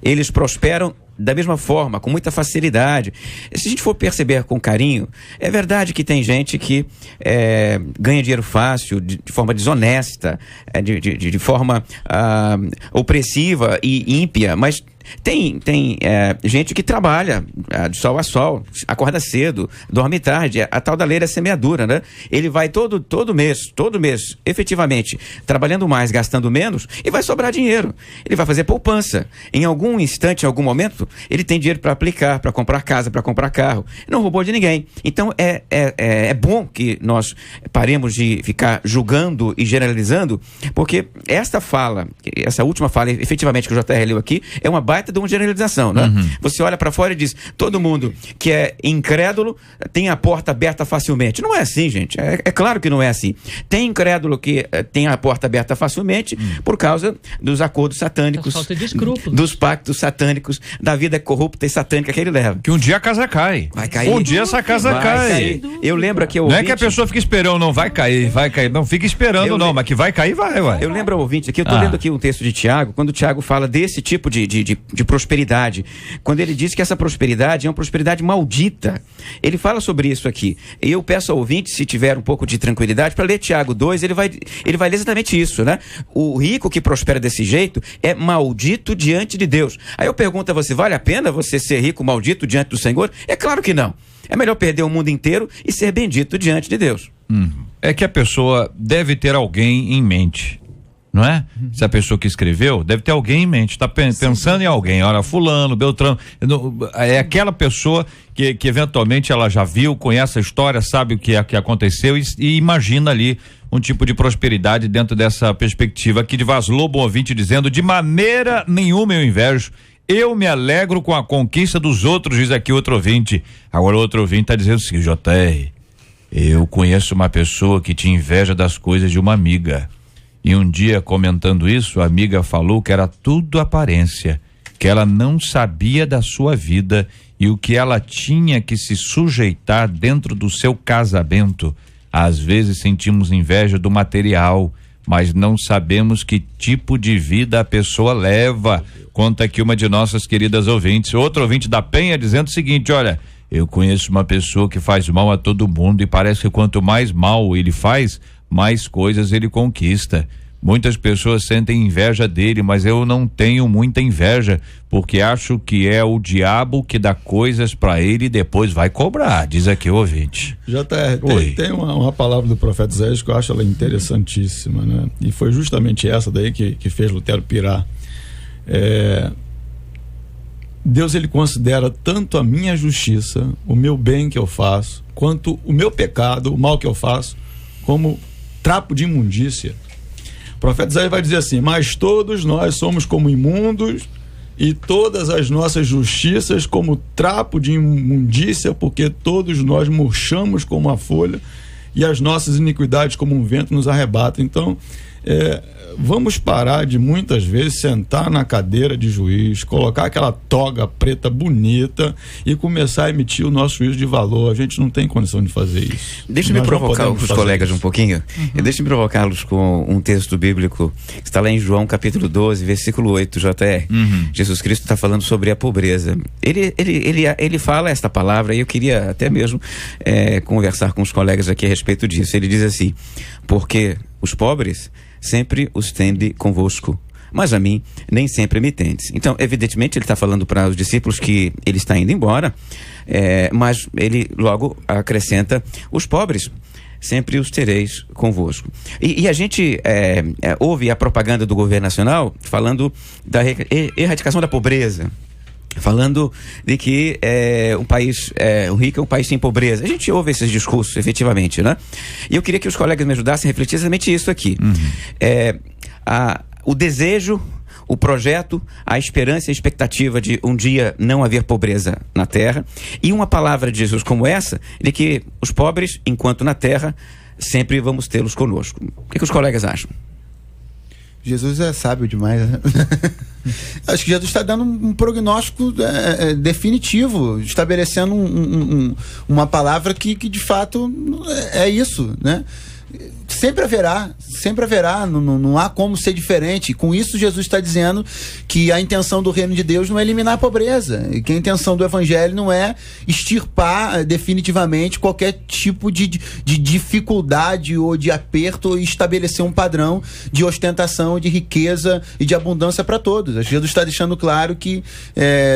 eles prosperam da mesma forma, com muita facilidade. Se a gente for perceber com carinho, é verdade que tem gente que ganha dinheiro fácil, de forma desonesta, de forma opressiva e ímpia, mas tem gente que trabalha de sol a sol, acorda cedo, dorme tarde, a tal da lei da semeadura, né? Ele vai todo mês, efetivamente, trabalhando mais, gastando menos, e vai sobrar dinheiro. Ele vai fazer poupança. Em algum instante, em algum momento, ele tem dinheiro para aplicar, para comprar casa, para comprar carro. Não roubou de ninguém. Então, é bom que nós paremos de ficar julgando e generalizando, porque essa última fala, efetivamente, que o JR leu aqui, é uma baita de uma generalização, né? Você olha para fora e diz: todo mundo que é incrédulo tem a porta aberta facilmente. Não é assim, gente. É claro que não é assim. Tem incrédulo que tem a porta aberta facilmente por causa dos acordos satânicos, falta de escrúpulos, dos pactos satânicos, da vida corrupta e satânica que ele leva. Que um dia a casa cai. Vai cair. Um dia essa casa cai. Eu lembro que o ouvinte... Não é que a pessoa fica esperando, não vai cair. Não fica esperando, mas que vai cair, vai. Eu lembro ao ouvinte aqui, eu tô lendo aqui um texto de Tiago, quando o Tiago fala desse tipo de prosperidade, quando ele diz que essa prosperidade é uma prosperidade maldita. Ele fala sobre isso aqui. Eu peço ao ouvinte, se tiver um pouco de tranquilidade, para ler Tiago 2, ele vai ler exatamente isso, né? O rico que prospera desse jeito é maldito diante de Deus. Aí eu pergunto a você: vale a pena você ser rico, maldito diante do Senhor? É claro que não. É melhor perder o mundo inteiro e ser bendito diante de Deus. É que a pessoa deve ter alguém em mente, não é? Se a pessoa que escreveu, deve ter alguém em mente, está pensando em alguém. Olha, fulano, Beltrano, é aquela pessoa que eventualmente ela já viu, conhece a história, sabe o que aconteceu e imagina ali um tipo de prosperidade dentro dessa perspectiva. Aqui de Vaz Lobo, ouvinte dizendo: de maneira nenhuma eu invejo, eu me alegro com a conquista dos outros, diz aqui outro ouvinte. Agora outro ouvinte está dizendo assim: JR, eu conheço uma pessoa que tinha inveja das coisas de uma amiga. E um dia, comentando isso, a amiga falou que era tudo aparência, que ela não sabia da sua vida e o que ela tinha que se sujeitar dentro do seu casamento. Às vezes sentimos inveja do material, mas não sabemos que tipo de vida a pessoa leva. Conta aqui uma de nossas queridas ouvintes. Outro ouvinte da Penha dizendo o seguinte: olha, eu conheço uma pessoa que faz mal a todo mundo e parece que quanto mais mal ele faz, mais coisas ele conquista. Muitas pessoas sentem inveja dele, mas eu não tenho muita inveja, porque acho que é o diabo que dá coisas para ele e depois vai cobrar, diz aqui o ouvinte. Tem uma palavra do profeta Isaías que eu acho ela interessantíssima, né? E foi justamente essa daí que fez Lutero pirar. Deus, ele considera tanto a minha justiça, o meu bem que eu faço, quanto o meu pecado, o mal que eu faço, como trapo de imundícia. O profeta Isaías vai dizer assim: mas todos nós somos como imundos e todas as nossas justiças como trapo de imundícia, porque todos nós murchamos como a folha e as nossas iniquidades como um vento nos arrebatam. Então, Vamos parar de muitas vezes sentar na cadeira de juiz, colocar aquela toga preta bonita e começar a emitir o nosso juízo de valor. A gente não tem condição de fazer isso. Deixa-me provocar os colegas um pouquinho. Deixa-me provocá-los com um texto bíblico que está lá em João capítulo 12, versículo 8, JR. Jesus Cristo está falando sobre a pobreza. Ele fala esta palavra e eu queria até mesmo conversar com os colegas aqui a respeito disso. Ele diz assim: porque os pobres sempre os tende convosco, mas a mim nem sempre me tendes. Então, evidentemente, ele está falando para os discípulos que ele está indo embora, mas ele logo acrescenta: os pobres sempre os tereis convosco. E a gente ouve a propaganda do governo nacional falando da erradicação da pobreza, falando de que um país rico é um país sem pobreza. A gente ouve esses discursos, efetivamente, né? E eu queria que os colegas me ajudassem a refletir exatamente isso aqui. O desejo, o projeto, a esperança e a expectativa de um dia não haver pobreza na terra, e uma palavra de Jesus como essa, de que os pobres, enquanto na terra, sempre vamos tê-los conosco. O que os colegas acham? Jesus é sábio demais, né? Acho que Jesus está dando um prognóstico definitivo, estabelecendo uma palavra que de fato é isso, né? Sempre haverá, não há como ser diferente. Com isso, Jesus está dizendo que a intenção do reino de Deus não é eliminar a pobreza, e que a intenção do evangelho não é extirpar definitivamente qualquer tipo de dificuldade ou de aperto e estabelecer um padrão de ostentação, de riqueza e de abundância para todos. Jesus está deixando claro que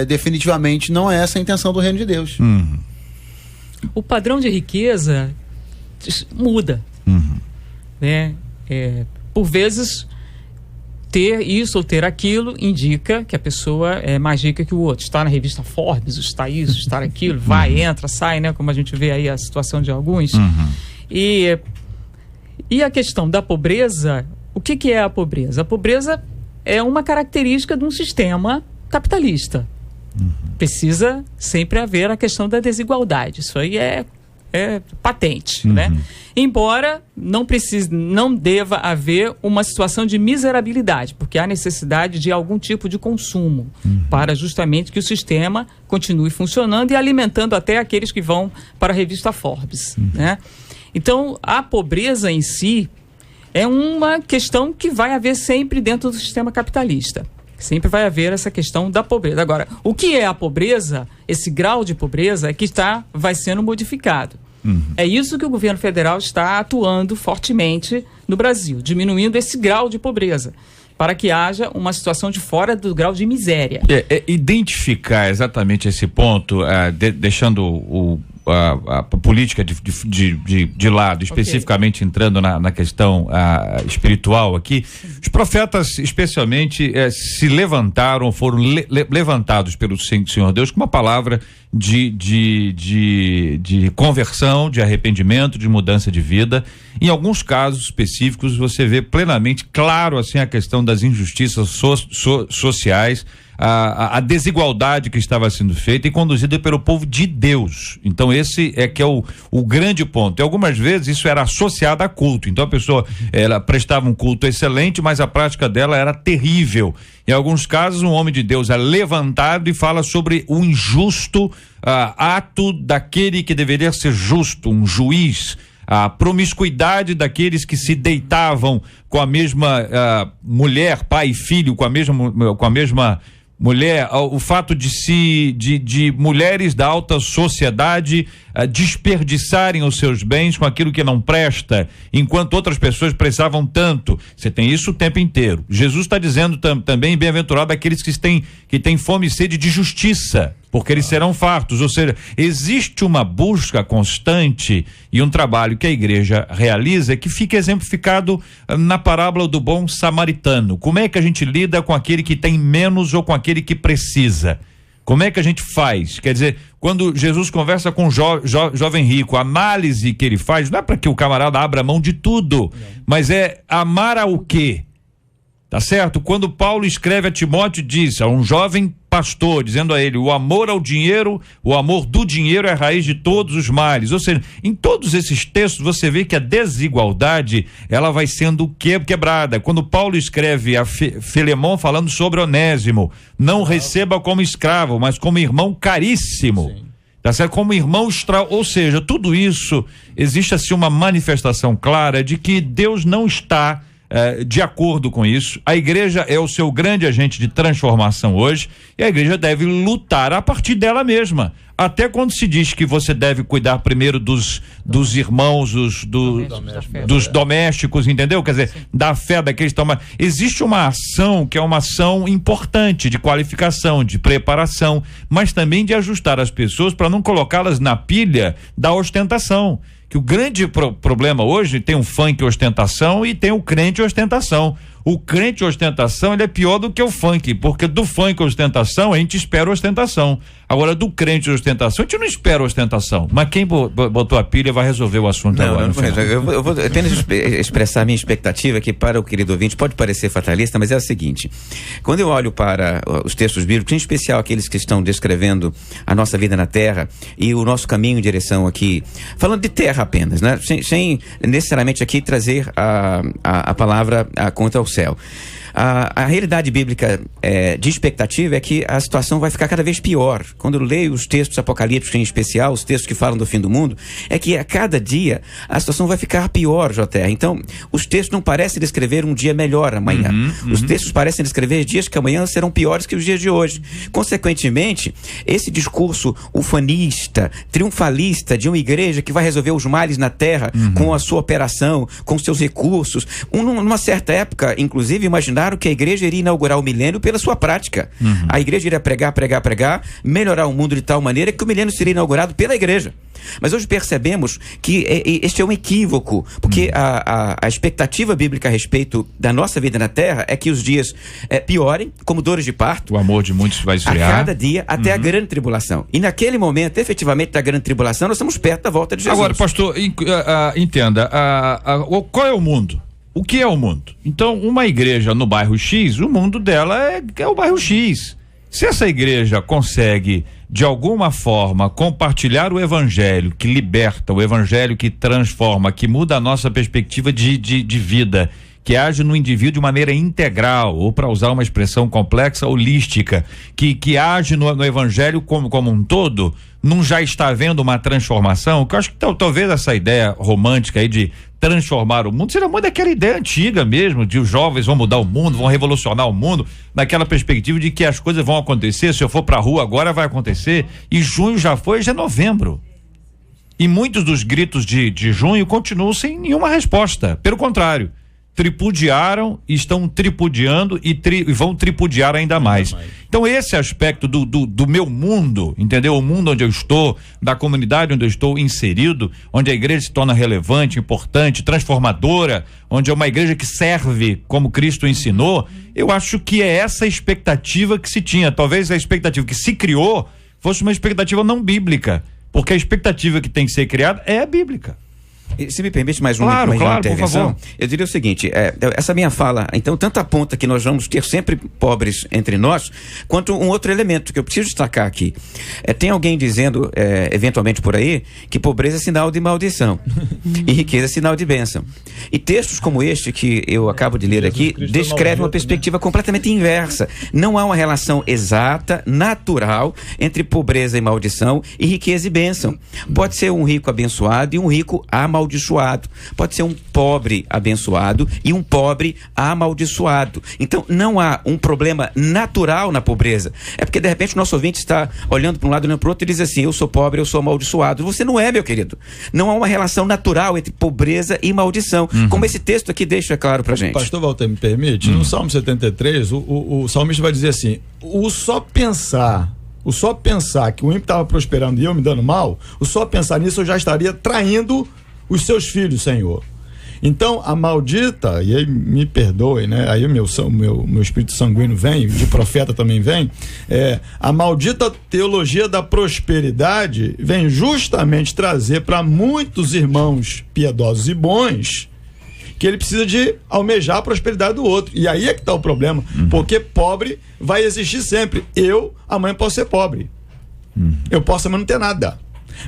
definitivamente não é essa a intenção do reino de Deus. O padrão de riqueza muda. Né? Por vezes, ter isso ou ter aquilo indica que a pessoa é mais rica que o outro. Está na revista Forbes, está isso, está aquilo, vai, entra, sai, né? Como a gente vê aí a situação de alguns. E a questão da pobreza, o que é a pobreza? A pobreza é uma característica de um sistema capitalista. Precisa sempre haver a questão da desigualdade. Isso aí é patente, né? Embora não deva haver uma situação de miserabilidade, porque há necessidade de algum tipo de consumo para justamente que o sistema continue funcionando e alimentando até aqueles que vão para a revista Forbes, né? Então, a pobreza em si é uma questão que vai haver sempre dentro do sistema capitalista. Sempre vai haver essa questão da pobreza. Agora, o que é a pobreza, esse grau de pobreza, é que vai sendo modificado. É isso que o governo federal está atuando fortemente no Brasil, diminuindo esse grau de pobreza, para que haja uma situação de fora do grau de miséria. Identificar exatamente esse ponto, deixando a política de lado, especificamente entrando na questão espiritual aqui. Os profetas, especialmente, se levantaram, foram levantados pelo Senhor Deus com uma palavra de conversão, de arrependimento, de mudança de vida. Em alguns casos específicos, você vê plenamente claro assim a questão das injustiças sociais, a desigualdade que estava sendo feita e conduzida pelo povo de Deus. Então esse que é o grande ponto. E algumas vezes isso era associado a culto. Então a pessoa, ela prestava um culto excelente, mas a prática dela era terrível. Em alguns casos, um homem de Deus é levantado e fala sobre o injusto ato daquele que deveria ser justo, um juiz. A promiscuidade daqueles que se deitavam com a mesma mulher, pai e filho, com a mesma mulher, o fato de mulheres da alta sociedade desperdiçarem os seus bens com aquilo que não presta, enquanto outras pessoas precisavam tanto. Você tem isso o tempo inteiro. Jesus está dizendo também: bem-aventurado aqueles que têm fome e sede de justiça, porque eles serão fartos. Ou seja, existe uma busca constante e um trabalho que a igreja realiza que fica exemplificado na parábola do bom samaritano. Como é que a gente lida com aquele que tem menos ou com aquele que precisa? Como é que a gente faz? Quer dizer, quando Jesus conversa com o jovem rico, a análise que ele faz não é para que o camarada abra mão de tudo, mas é amar ao quê? Tá certo? Quando Paulo escreve a Timóteo, diz a um jovem pastor, dizendo a ele: o amor ao dinheiro, o amor do dinheiro é a raiz de todos os males. Ou seja, em todos esses textos você vê que a desigualdade, ela vai sendo quebrada. Quando Paulo escreve a Filemon falando sobre Onésimo, não receba como escravo, mas como irmão caríssimo. Sim. Tá certo? Como irmão ou seja, tudo isso, existe assim uma manifestação clara de que Deus não está de acordo com isso. A igreja é o seu grande agente de transformação hoje, e a igreja deve lutar a partir dela mesma. Até quando se diz que você deve cuidar primeiro dos irmãos, dos domésticos, entendeu? Quer dizer, da fé daqueles que estão. Existe uma ação que é uma ação importante de qualificação, de preparação, mas também de ajustar as pessoas para não colocá-las na pilha da ostentação. Que o grande problema hoje, tem o funk ostentação e tem o crente ostentação. O crente ostentação, ele é pior do que o funk, porque do funk ostentação a gente espera ostentação. Agora, do crente ostentação, a gente não espera ostentação. Mas quem botou a pilha vai resolver o assunto agora. Eu vou apenas expressar a minha expectativa, que para o querido ouvinte pode parecer fatalista, mas é a seguinte: quando eu olho para os textos bíblicos, em especial aqueles que estão descrevendo a nossa vida na terra e o nosso caminho em direção aqui, falando de terra apenas, né? Sem necessariamente aqui trazer a palavra contra o céu. A realidade bíblica de expectativa é que a situação vai ficar cada vez pior. Quando eu leio os textos apocalípticos, em especial os textos que falam do fim do mundo, é que a cada dia a situação vai ficar pior, JR. Então, os textos não parecem descrever um dia melhor amanhã. Os textos parecem descrever dias que amanhã serão piores que os dias de hoje. Consequentemente, esse discurso ufanista, triunfalista de uma igreja que vai resolver os males na terra com a sua operação, com seus recursos, numa certa época, inclusive, imaginaram que a igreja iria inaugurar o milênio pela sua prática. A igreja iria pregar, melhorar o mundo de tal maneira que o milênio seria inaugurado pela igreja. Mas hoje percebemos que este é um equívoco, porque a expectativa bíblica a respeito da nossa vida na terra é que os dias piorem, como dores de parto. O amor de muitos vai esfriar. A cada dia, até a grande tribulação. E naquele momento, efetivamente, da grande tribulação, nós estamos perto da volta de Jesus. Agora, pastor, entenda, qual é o mundo? O que é o mundo? Então, uma igreja no bairro X, o mundo dela é o bairro X. Se essa igreja consegue, de alguma forma, compartilhar o evangelho que liberta, o evangelho que transforma, que muda a nossa perspectiva de vida, que age no indivíduo de maneira integral, ou, para usar uma expressão complexa, holística, que age no evangelho como um todo, não já está havendo uma transformação? Que eu acho que talvez essa ideia romântica aí de transformar o mundo seja muito daquela ideia antiga mesmo, de os jovens vão mudar o mundo, vão revolucionar o mundo, naquela perspectiva de que as coisas vão acontecer, se eu for pra rua agora vai acontecer, e junho já foi, já é novembro. E muitos dos gritos de junho continuam sem nenhuma resposta, pelo contrário, tripudiaram, estão tripudiando e vão tripudiar ainda mais. Então esse aspecto do meu mundo, entendeu? O mundo onde eu estou, da comunidade onde eu estou inserido, onde a igreja se torna relevante, importante, transformadora, onde é uma igreja que serve como Cristo ensinou, eu acho que é essa expectativa que se tinha. Talvez a expectativa que se criou fosse uma expectativa não bíblica, porque a expectativa que tem que ser criada é a bíblica. Se me permite mais uma intervenção, eu diria o seguinte, essa minha fala, então, tanto aponta que nós vamos ter sempre pobres entre nós, quanto um outro elemento que eu preciso destacar aqui. Tem alguém dizendo, eventualmente por aí, que pobreza é sinal de maldição e riqueza é sinal de bênção. E textos como este que eu acabo de ler aqui, descrevem uma perspectiva completamente inversa. Não há uma relação exata, natural, entre pobreza e maldição e riqueza e bênção. Pode ser um rico abençoado e um rico amaldiçoado. Pode ser um pobre abençoado e um pobre amaldiçoado. Então não há um problema natural na pobreza. É porque de repente o nosso ouvinte está olhando para um lado, olhando para o outro e diz assim: eu sou pobre, eu sou amaldiçoado. Você não é, meu querido. Não há uma relação natural entre pobreza e maldição, como esse texto aqui deixa claro pra gente. Pastor Walter, me permite? No Salmo 73, o salmista vai dizer assim: o só pensar que o ímpio estava prosperando e eu me dando mal, o só pensar nisso eu já estaria traindo os seus filhos, Senhor. Então, a maldita, e aí me perdoe, né? Aí o meu espírito sanguíneo vem, de profeta também vem, a maldita teologia da prosperidade vem justamente trazer para muitos irmãos piedosos e bons que ele precisa de almejar a prosperidade do outro. E aí é que está o problema, porque pobre vai existir sempre. Eu, amanhã, posso ser pobre. Eu posso amanhã não ter nada.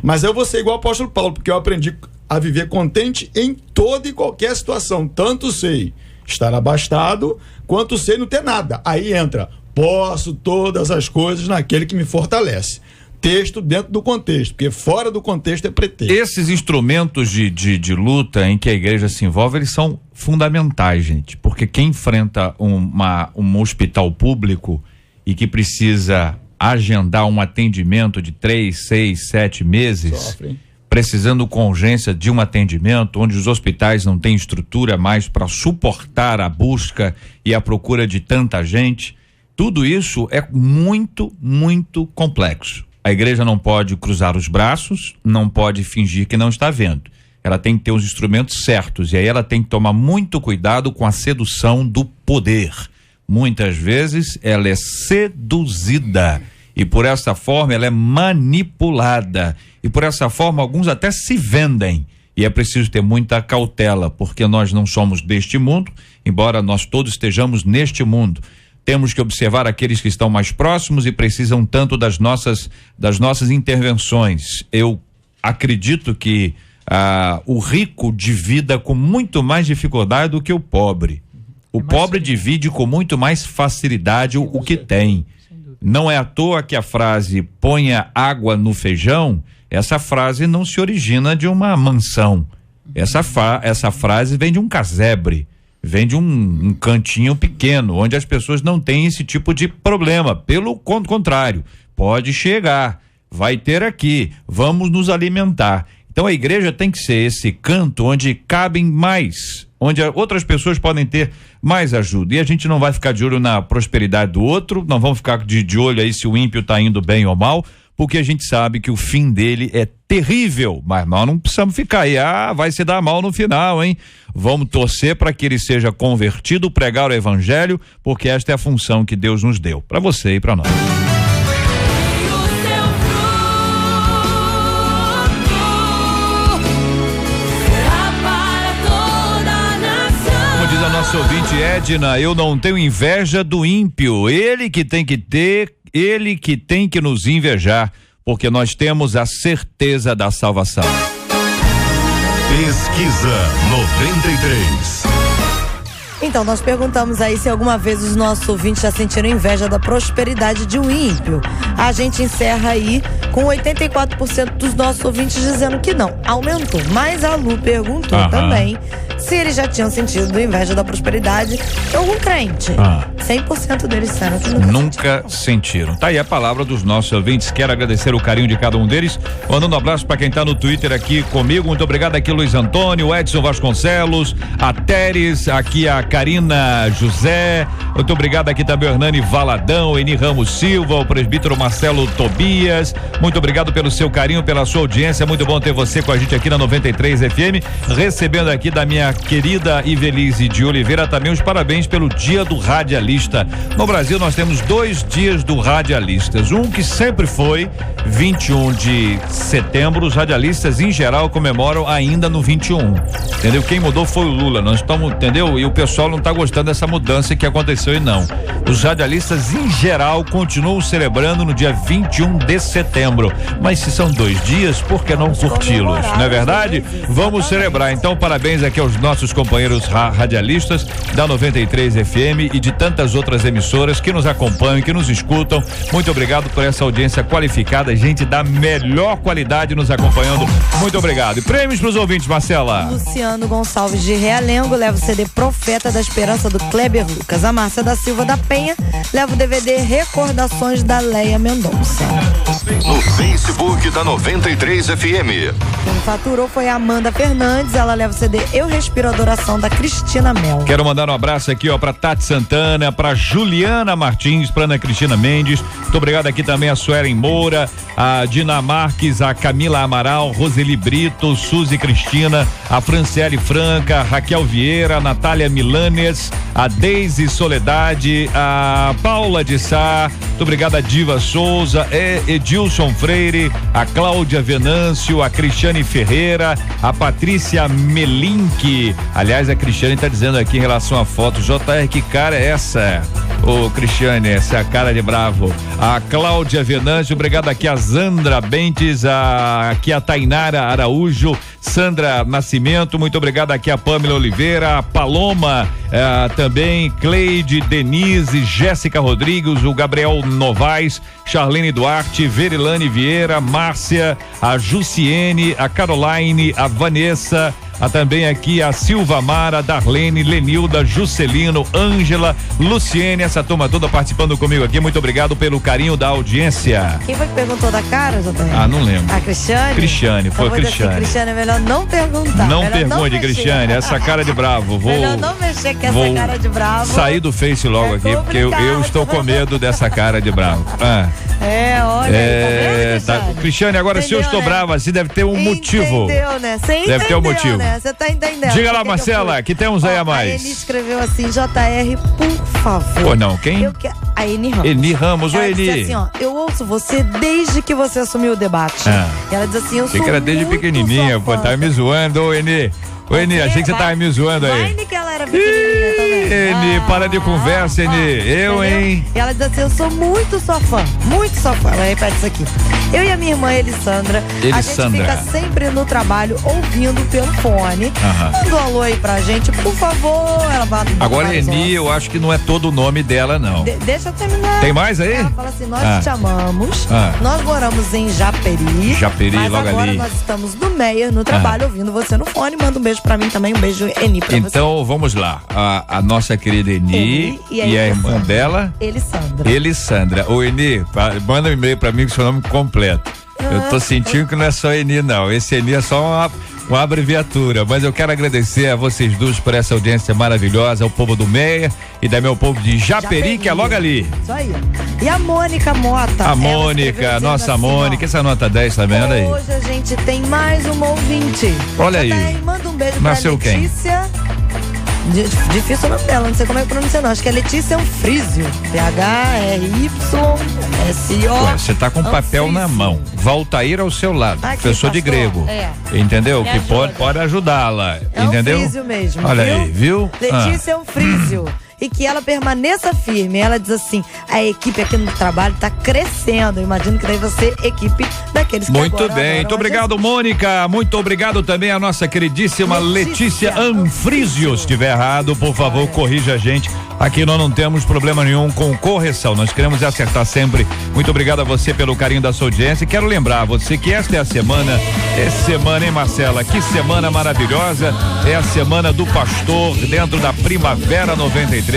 Mas eu vou ser igual ao apóstolo Paulo, porque eu aprendi a viver contente em toda e qualquer situação. Tanto sei estar abastado, quanto sei não ter nada. Aí entra, posso todas as coisas naquele que me fortalece. Texto dentro do contexto, porque fora do contexto é pretexto. Esses instrumentos de luta em que a igreja se envolve, eles são fundamentais, gente, porque quem enfrenta um hospital público e que precisa agendar um atendimento de 3, 6, 7 meses, sofre, precisando com urgência de um atendimento, onde os hospitais não têm estrutura mais para suportar a busca e a procura de tanta gente, tudo isso é muito, muito complexo. A igreja não pode cruzar os braços, não pode fingir que não está vendo. Ela tem que ter os instrumentos certos, e aí ela tem que tomar muito cuidado com a sedução do poder. Muitas vezes ela é seduzida e por essa forma ela é manipulada, e por essa forma alguns até se vendem, e é preciso ter muita cautela, porque nós não somos deste mundo, embora nós todos estejamos neste mundo. Temos que observar aqueles que estão mais próximos e precisam tanto das nossas intervenções. Eu acredito que o rico divida com muito mais dificuldade do que o pobre. O pobre divide com muito mais facilidade o que tem. Não é à toa que a frase ponha água no feijão, essa frase não se origina de uma mansão. Essa frase vem de um casebre, vem de um cantinho pequeno, onde as pessoas não têm esse tipo de problema. Pelo contrário, pode chegar, vai ter aqui, vamos nos alimentar. Então a igreja tem que ser esse canto onde cabem mais, onde outras pessoas podem ter mais ajuda. E a gente não vai ficar de olho na prosperidade do outro, não vamos ficar de olho aí se o ímpio está indo bem ou mal, porque a gente sabe que o fim dele é terrível, mas nós não precisamos ficar aí, vai se dar mal no final, hein? Vamos torcer para que ele seja convertido, pregar o evangelho, porque esta é a função que Deus nos deu, para você e para nós. Nosso ouvinte Edna, eu não tenho inveja do ímpio, ele que tem que nos invejar, porque nós temos a certeza da salvação. Pesquisa 93. Então, nós perguntamos aí se alguma vez os nossos ouvintes já sentiram inveja da prosperidade de um ímpio. A gente encerra aí com 84% dos nossos ouvintes dizendo que não, aumentou. Mas a Lu perguntou também se eles já tinham sentido inveja da prosperidade de algum crente. 100% deles disseram que nunca sentiram. Tá aí a palavra dos nossos ouvintes. Quero agradecer o carinho de cada um deles. Mandando um abraço para quem tá no Twitter aqui comigo. Muito obrigado aqui, Luiz Antônio, Edson Vasconcelos, a Teres, aqui a Karina José. Muito obrigado aqui também o Hernani Valadão, Eni Ramos Silva, o presbítero Marcelo Tobias. Muito obrigado pelo seu carinho, pela sua audiência. Muito bom ter você com a gente aqui na 93 FM. Recebendo aqui da minha querida Ivelise de Oliveira também os parabéns pelo Dia do Radialista. No Brasil nós temos 2 dias do radialistas. Um que sempre foi 21 de setembro. Os radialistas em geral comemoram ainda no 21. Entendeu? Quem mudou foi o Lula. Nós estamos, entendeu? E o pessoal não está gostando dessa mudança que aconteceu e não. Os radialistas em geral continuam celebrando no dia 21 de setembro. Mas se são 2 dias, por que não curti-los? Não é verdade? Vamos celebrar. Então, parabéns aqui aos nossos companheiros radialistas da 93 FM e de tantas outras emissoras que nos acompanham, que nos escutam. Muito obrigado por essa audiência qualificada, gente da melhor qualidade nos acompanhando. Muito obrigado. E prêmios para os ouvintes, Marcela. Luciano Gonçalves de Realengo leva o CD Profeta da Esperança do Kleber Lucas. A Márcia da Silva da Penha leva o DVD Recordações da Leia Mendonça. No Facebook da 93 FM. Quem faturou foi a Amanda Fernandes, ela leva o CD Eu Respiro Adoração da Cristina Mel. Quero mandar um abraço aqui, ó, pra Tati Santana, para Juliana Martins, para Ana Cristina Mendes. Muito obrigado aqui também a Suelen Moura, a Dina Marques, a Camila Amaral, Roseli Brito, Suzy Cristina, a Franciele Franca, Raquel Vieira, a Natália Milanes, a Deise Soledade, a Paula de Sá. Muito obrigado a Diva Souza, Edilson Freire, a Cláudia Venâncio, a Cristiane Ferreira, a Patrícia Melink. Aliás, a Cristiane está dizendo aqui em relação à foto, JR, que cara é essa? Ô, Cristiane, essa é a cara de bravo. A Cláudia Venâncio, obrigado aqui a Zandra Bentes, aqui a Tainara Araújo, Sandra Nascimento, muito obrigado aqui a Pamela Oliveira, a Paloma, também Cleide, Denise, Jéssica Rodrigues, o Gabriel Novaes, Charlene Duarte, Verilane Vieira, Márcia, a Jussiene, a Caroline, a Vanessa, também aqui a Silva Mara, Darlene, Lenilda, Juscelino, Ângela, Luciene, essa turma toda participando comigo aqui. Muito obrigado pelo carinho da audiência. Quem foi que perguntou da cara, JR? Não lembro. A Cristiane? Cristiane, foi Cristiane. Cristiane, é melhor não perguntar. Não pergunte, Cristiane, essa cara de bravo. Melhor não mexer com essa cara de bravo. Sair do Face logo aqui, porque eu estou com medo dessa cara de bravo. Olha aí, tá vendo, Cristiane, agora entendeu, se eu estou brava assim, deve ter um motivo. Entendeu, né? Você deve ter um motivo. Né? Você tá entendendo. Diga lá, Marcela, que temos aí a mais. A Eni escreveu assim, JR, por favor. Pô, não, quem? A Eni Ramos. Eni Ramos, oi Eni. Ela disse assim, eu ouço você desde que você assumiu o debate. E ela diz assim, eu sou que era desde pequenininha, pô, tava me zoando, ô Eni. Ô, Eni, achei que você tava me zoando aí. Que ela era pequenininha também. Eni, para de conversa, Eni. Hein? E ela diz assim, eu sou muito sua fã. Ela repete isso aqui. Eu e a minha irmã Elisandra, a gente fica sempre no trabalho ouvindo pelo fone. Manda um alô aí pra gente, por favor. Agora, Eni, eu acho que não é todo o nome dela, não. Deixa eu terminar. Tem mais aí? Ela fala assim, nós te amamos. Nós moramos em Japeri. Mas logo agora ali. Nós estamos no Meier, no trabalho, ouvindo você no fone. Manda um beijo pra mim também, um beijo, Eni, pra você. Então, vamos lá. A nossa querida Eni e a irmã dela, Elisandra. Ô, Eni, manda um e-mail pra mim com seu nome completo. Eu tô sentindo que não é só Eni, não. Esse Eni é só uma abreviatura, mas eu quero agradecer a vocês dois por essa audiência maravilhosa, ao povo do Meia e também ao povo de Japeri, que é logo ali. Isso aí. E a Mônica Mota. A Mônica, nossa assim, Mônica, essa nota 10 tá vendo aí? Hoje a gente tem mais uma ouvinte. Olha aí. Manda um beijo Nasceu pra Letícia. Difícil o nome dela, não sei como é que pronuncia não. Acho que é Letícia Anfrísio. THRYSO. Você tá com papel na mão. Valtair ao seu lado, professor de grego. Entendeu? Que pode ajudá-la. Entendeu? Anfrísio mesmo. Olha aí, viu? Letícia Anfrísio. E que ela permaneça firme. Ela diz assim, a equipe aqui no trabalho está crescendo. Eu imagino que daí você equipe daqueles que muito bem, muito obrigado, Mônica. Muito obrigado também a nossa queridíssima Letícia Anfrísio. Se estiver errado, por favor, corrija a gente. Aqui nós não temos problema nenhum com correção. Nós queremos acertar sempre. Muito obrigado a você pelo carinho da sua audiência. E quero lembrar você que esta é a semana, hein, Marcela? Que semana maravilhosa. É a semana do pastor dentro da Primavera 93.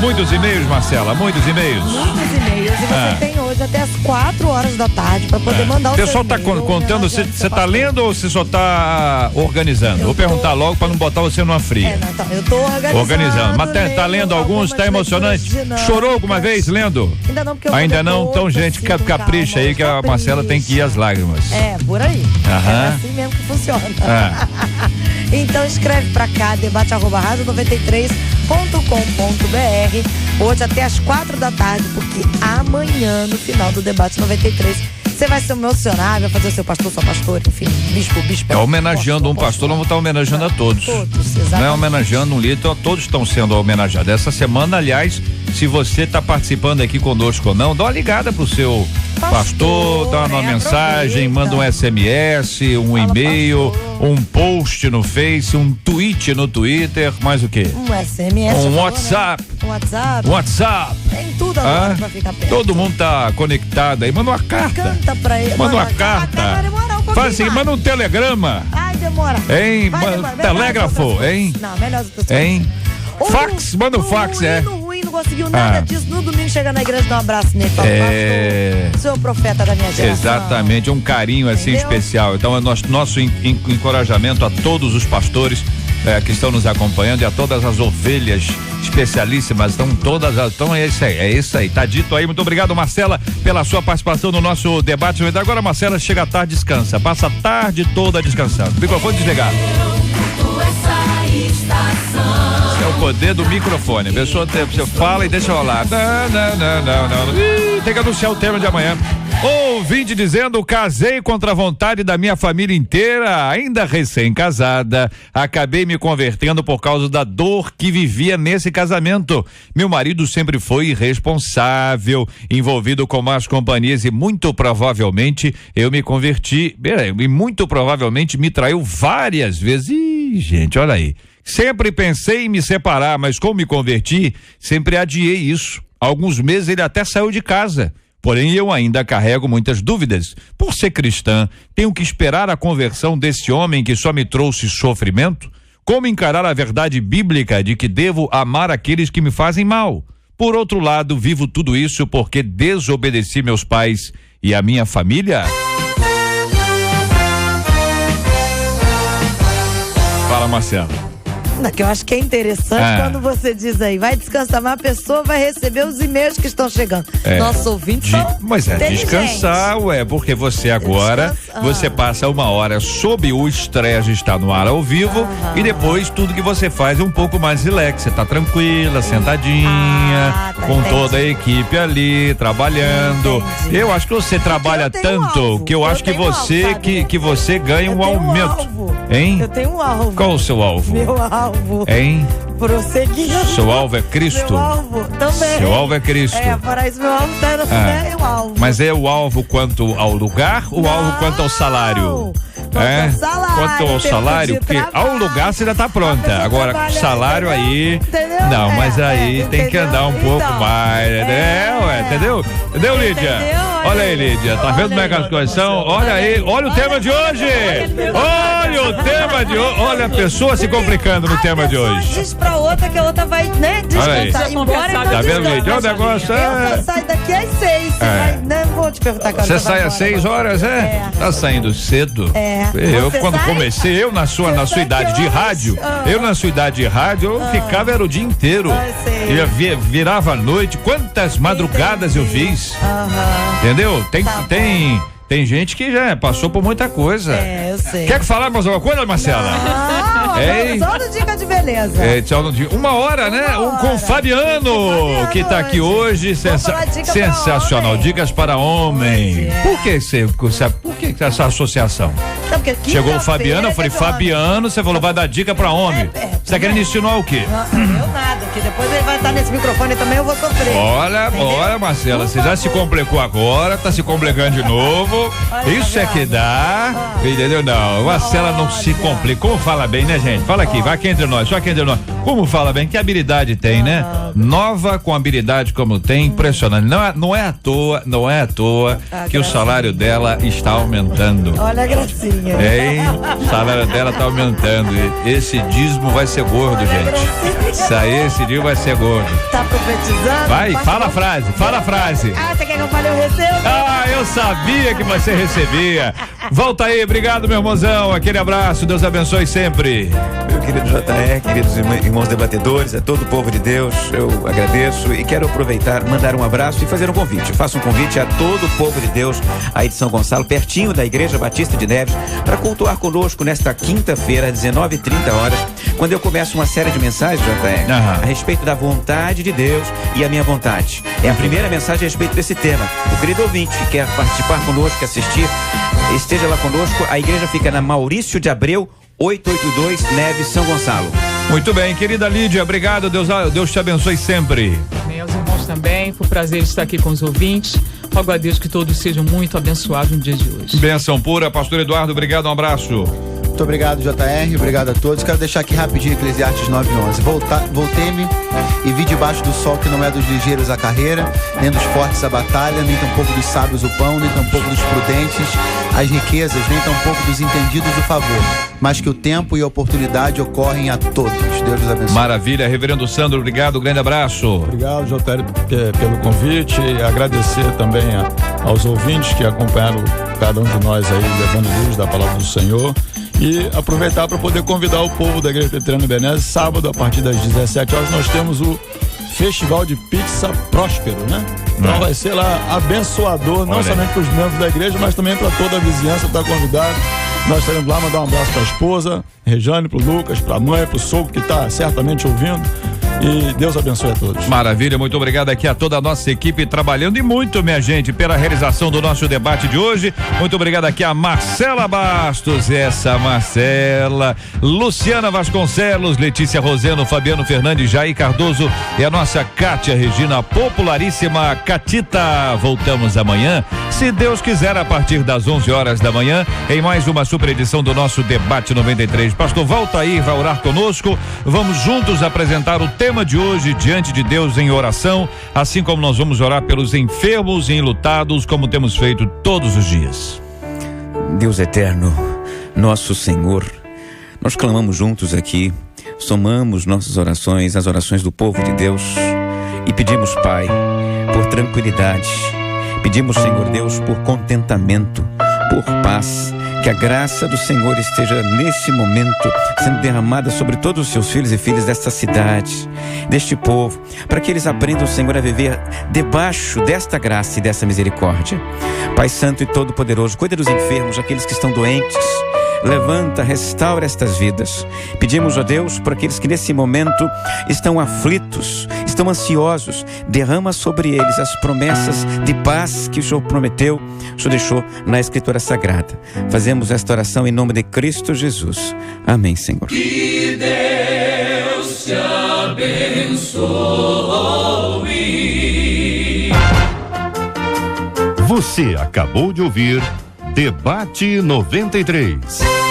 Muitos e-mails, Marcela, muitos e-mails. Muitos e-mails. E você tem hoje até as 4 horas da tarde para poder mandar o pessoal tá contando, você tá lendo ou você só tá organizando? Vou perguntar logo para não botar você numa fria. Eu tô organizando. Mas tá lendo alguns, tá emocionante? Chorou alguma vez lendo? Ainda não, porque ainda não? Então, gente, capricha aí que a Marcela tem que ir às lágrimas. Por aí. É assim mesmo que funciona. Então escreve pra cá, debate@radio93.com.br. Hoje até às 4 da tarde, porque amanhã, no final do Debate 93, você vai se emocionar, vai fazer o seu pastor, sua pastora, enfim, bispo. Homenageando um pastor, não vou estar homenageando a todos. Não é homenageando um líder, todos estão sendo homenageados. Essa semana, aliás, se você está participando aqui conosco ou não, dá uma ligada pro seu pastor, dá uma mensagem, manda um SMS, um e-mail, um post no Face, um tweet no Twitter, mais o quê? Um SMS. Um WhatsApp. WhatsApp. Tem tudo agora pra ficar perto. Todo mundo tá conectado aí. Manda uma carta. Canta pra ele. Manda uma carta. Faz assim, manda um telegrama. Ai, demora. Hein? Telégrafo, hein? Não, melhor as pessoas. Hein? Fax, manda um fax, Não conseguiu nada disso. No domingo chega na igreja, dá um abraço nele. Pastor, seu profeta da minha geração. Exatamente, um carinho assim especial. Então é nosso encorajamento a todos os pastores que estão nos acompanhando e a todas as ovelhas especialíssimas, é isso aí, tá dito aí. Muito obrigado, Marcela, pela sua participação no nosso debate. Agora, Marcela, chega à tarde, descansa, passa a tarde toda descansando. Microfone desligado. Esse é o poder do microfone. A pessoa você fala e deixa rolar. Não. Ih, tem que anunciar o tema de amanhã. Ouvinte dizendo: casei contra a vontade da minha família inteira, ainda recém-casada. Acabei me convertendo por causa da dor que vivia nesse casamento. Meu marido sempre foi irresponsável, envolvido com más companhias e muito provavelmente eu me converti. E muito provavelmente me traiu várias vezes. Ih, gente, olha aí. Sempre pensei em me separar, mas como me converti, sempre adiei isso. Há alguns meses ele até saiu de casa. Porém, eu ainda carrego muitas dúvidas. Por ser cristã, tenho que esperar a conversão desse homem que só me trouxe sofrimento? Como encarar a verdade bíblica de que devo amar aqueles que me fazem mal? Por outro lado, vivo tudo isso porque desobedeci meus pais e a minha família? Fala, Marcelo. Que eu acho que é interessante quando você diz aí, vai descansar, mas a pessoa vai receber os e-mails que estão chegando. Nossos ouvintes são Mas descansar, porque você agora, você passa uma hora sob o estresse de estar no ar ao vivo e depois tudo que você faz é um pouco mais relax, você tá tranquila, sentadinha, com toda a equipe ali, trabalhando. Eu acho que você trabalha tanto que eu acho que você, que você ganha um aumento. Hein? Eu tenho um alvo. Qual o seu alvo? Meu alvo. Hein? Prosseguindo. Seu alvo é Cristo? Meu alvo também. Seu alvo é Cristo. Para isso meu alvo tá no alvo. Mas é o alvo quanto ao lugar ou o alvo quanto ao salário? Quanto ao salário, porque ao lugar você já tá pronta. Agora, salário aí. Entendeu? Não, mas aí tem que andar um pouco mais. Entendeu? Entendeu, Lídia? Olha aí, Lídia. Tá vendo como é que as coisas são? Olha aí, olha o tema de hoje. Olha o tema de hoje. Olha a pessoa se complicando no tema de hoje. Diz pra outra que a outra vai, descansar. Embora tá vendo, Lídia? Olha o negócio. Eu vou sair daqui às 6. Não vou te perguntar quando você sai às 6 horas, Tá saindo cedo. Eu, quando comecei, eu na sua idade de rádio, eu ficava era o dia inteiro. Virava a noite. Quantas madrugadas eu fiz? Entendeu? Tem gente que já passou por muita coisa. Eu sei. Quer falar mais alguma coisa, Marcela? Só no Dica de Beleza. Uma hora, né? Com o Fabiano, que tá aqui hoje. Sensacional. Dicas para homem. Por que essa associação? Chegou o Fabiano, eu falei, Fabiano, você falou, vai dar dica para homem. Você tá querendo insinuar o quê? Eu nada, que depois ele vai estar nesse microfone também, eu vou sofrer. Olha, Marcela, você já se complicou agora, tá se complicando de novo. Isso é que dá, entendeu? Não, Marcela não se complica. Como fala bem, né, gente? Fala aqui, vai aqui entre nós, só aqui entre nós. Como fala bem, que habilidade tem, né? Nova com habilidade como tem, impressionante. Não é à toa que o salário dela está aumentando. Olha a gracinha. O salário dela está aumentando. Esse dízimo vai ser gordo, gente. Esse dízimo vai ser gordo. Tá profetizando? Vai, fala a frase. Você quer que eu fale, eu recebo? Eu sabia que você recebia. Volta aí, obrigado, meu irmãozão. Aquele abraço, Deus abençoe sempre. Meu querido JR, queridos irmãos debatedores, a todo o povo de Deus, eu agradeço e quero aproveitar, mandar um abraço e fazer um convite. Eu faço um convite a todo o povo de Deus aí de São Gonçalo, pertinho da Igreja Batista de Neves, para cultuar conosco nesta quinta-feira, às 19h30, quando eu começo uma série de mensagens, JR, a respeito da vontade de Deus e a minha vontade. É a primeira mensagem a respeito desse tema. O querido ouvinte que quer participar conosco, quer assistir, esteja lá conosco. A igreja fica na Maurício de Abreu, 882, Neves, São Gonçalo. Muito bem, querida Lídia, obrigado, Deus te abençoe sempre. Meus irmãos também, foi um prazer estar aqui com os ouvintes. Rogo a Deus que todos sejam muito abençoados no dia de hoje. Benção pura, pastor Eduardo, obrigado, um abraço. Muito obrigado, JR, obrigado a todos. Quero deixar aqui rapidinho Eclesiastes 9:11. Voltei-me e vi debaixo do sol que não é dos ligeiros a carreira, nem dos fortes a batalha, nem tampouco dos sábios o pão, nem tampouco dos prudentes as riquezas, nem tampouco dos entendidos o favor, mas que o tempo e a oportunidade ocorrem a todos. Deus os abençoe. Maravilha, reverendo Sandro, obrigado, grande abraço. Obrigado, JR, pelo convite, e agradecer também aos ouvintes que acompanharam cada um de nós aí, levando luz da palavra do Senhor. E aproveitar para poder convidar o povo da Igreja Presbiteriana Ebenezer. Sábado, a partir das 17 horas, nós temos o Festival de Pizza Próspero, né? Então vai ser lá abençoador, não somente para os membros da igreja, mas também para toda a vizinhança, está convidado. Nós estaremos lá, mandar um abraço para a esposa, Rejane, para o Lucas, para a mãe, para o sogro que está certamente ouvindo. E Deus abençoe a todos. Maravilha, muito obrigado aqui a toda a nossa equipe trabalhando e muito, minha gente, pela realização do nosso debate de hoje. Muito obrigado aqui a Marcela Bastos, essa Marcela, Luciana Vasconcelos, Letícia Roseno, Fabiano Fernandes, Jair Cardoso e a nossa Kátia Regina, popularíssima Catita. Voltamos amanhã, se Deus quiser, a partir das 11 horas da manhã, em mais uma super edição do nosso Debate 93. Pastor Valtair vai orar conosco. Vamos juntos apresentar o tema de hoje diante de Deus em oração, assim como nós vamos orar pelos enfermos e enlutados, como temos feito todos os dias. Deus eterno, nosso Senhor, nós clamamos juntos aqui, somamos nossas orações, as orações do povo de Deus e pedimos, Pai, por tranquilidade, pedimos, Senhor Deus, por contentamento, por paz, que a graça do Senhor esteja nesse momento sendo derramada sobre todos os seus filhos e filhas desta cidade, deste povo, para que eles aprendam, Senhor, a viver debaixo desta graça e dessa misericórdia. Pai Santo e Todo-Poderoso, cuida dos enfermos, aqueles que estão doentes. Levanta, restaura estas vidas. Pedimos a Deus por aqueles que nesse momento estão aflitos, estão ansiosos. Derrama sobre eles as promessas de paz que o Senhor prometeu, o Senhor deixou na Escritura Sagrada. Fazemos esta oração em nome de Cristo Jesus. Amém, Senhor. Que Deus te abençoe. Você acabou de ouvir Debate 93.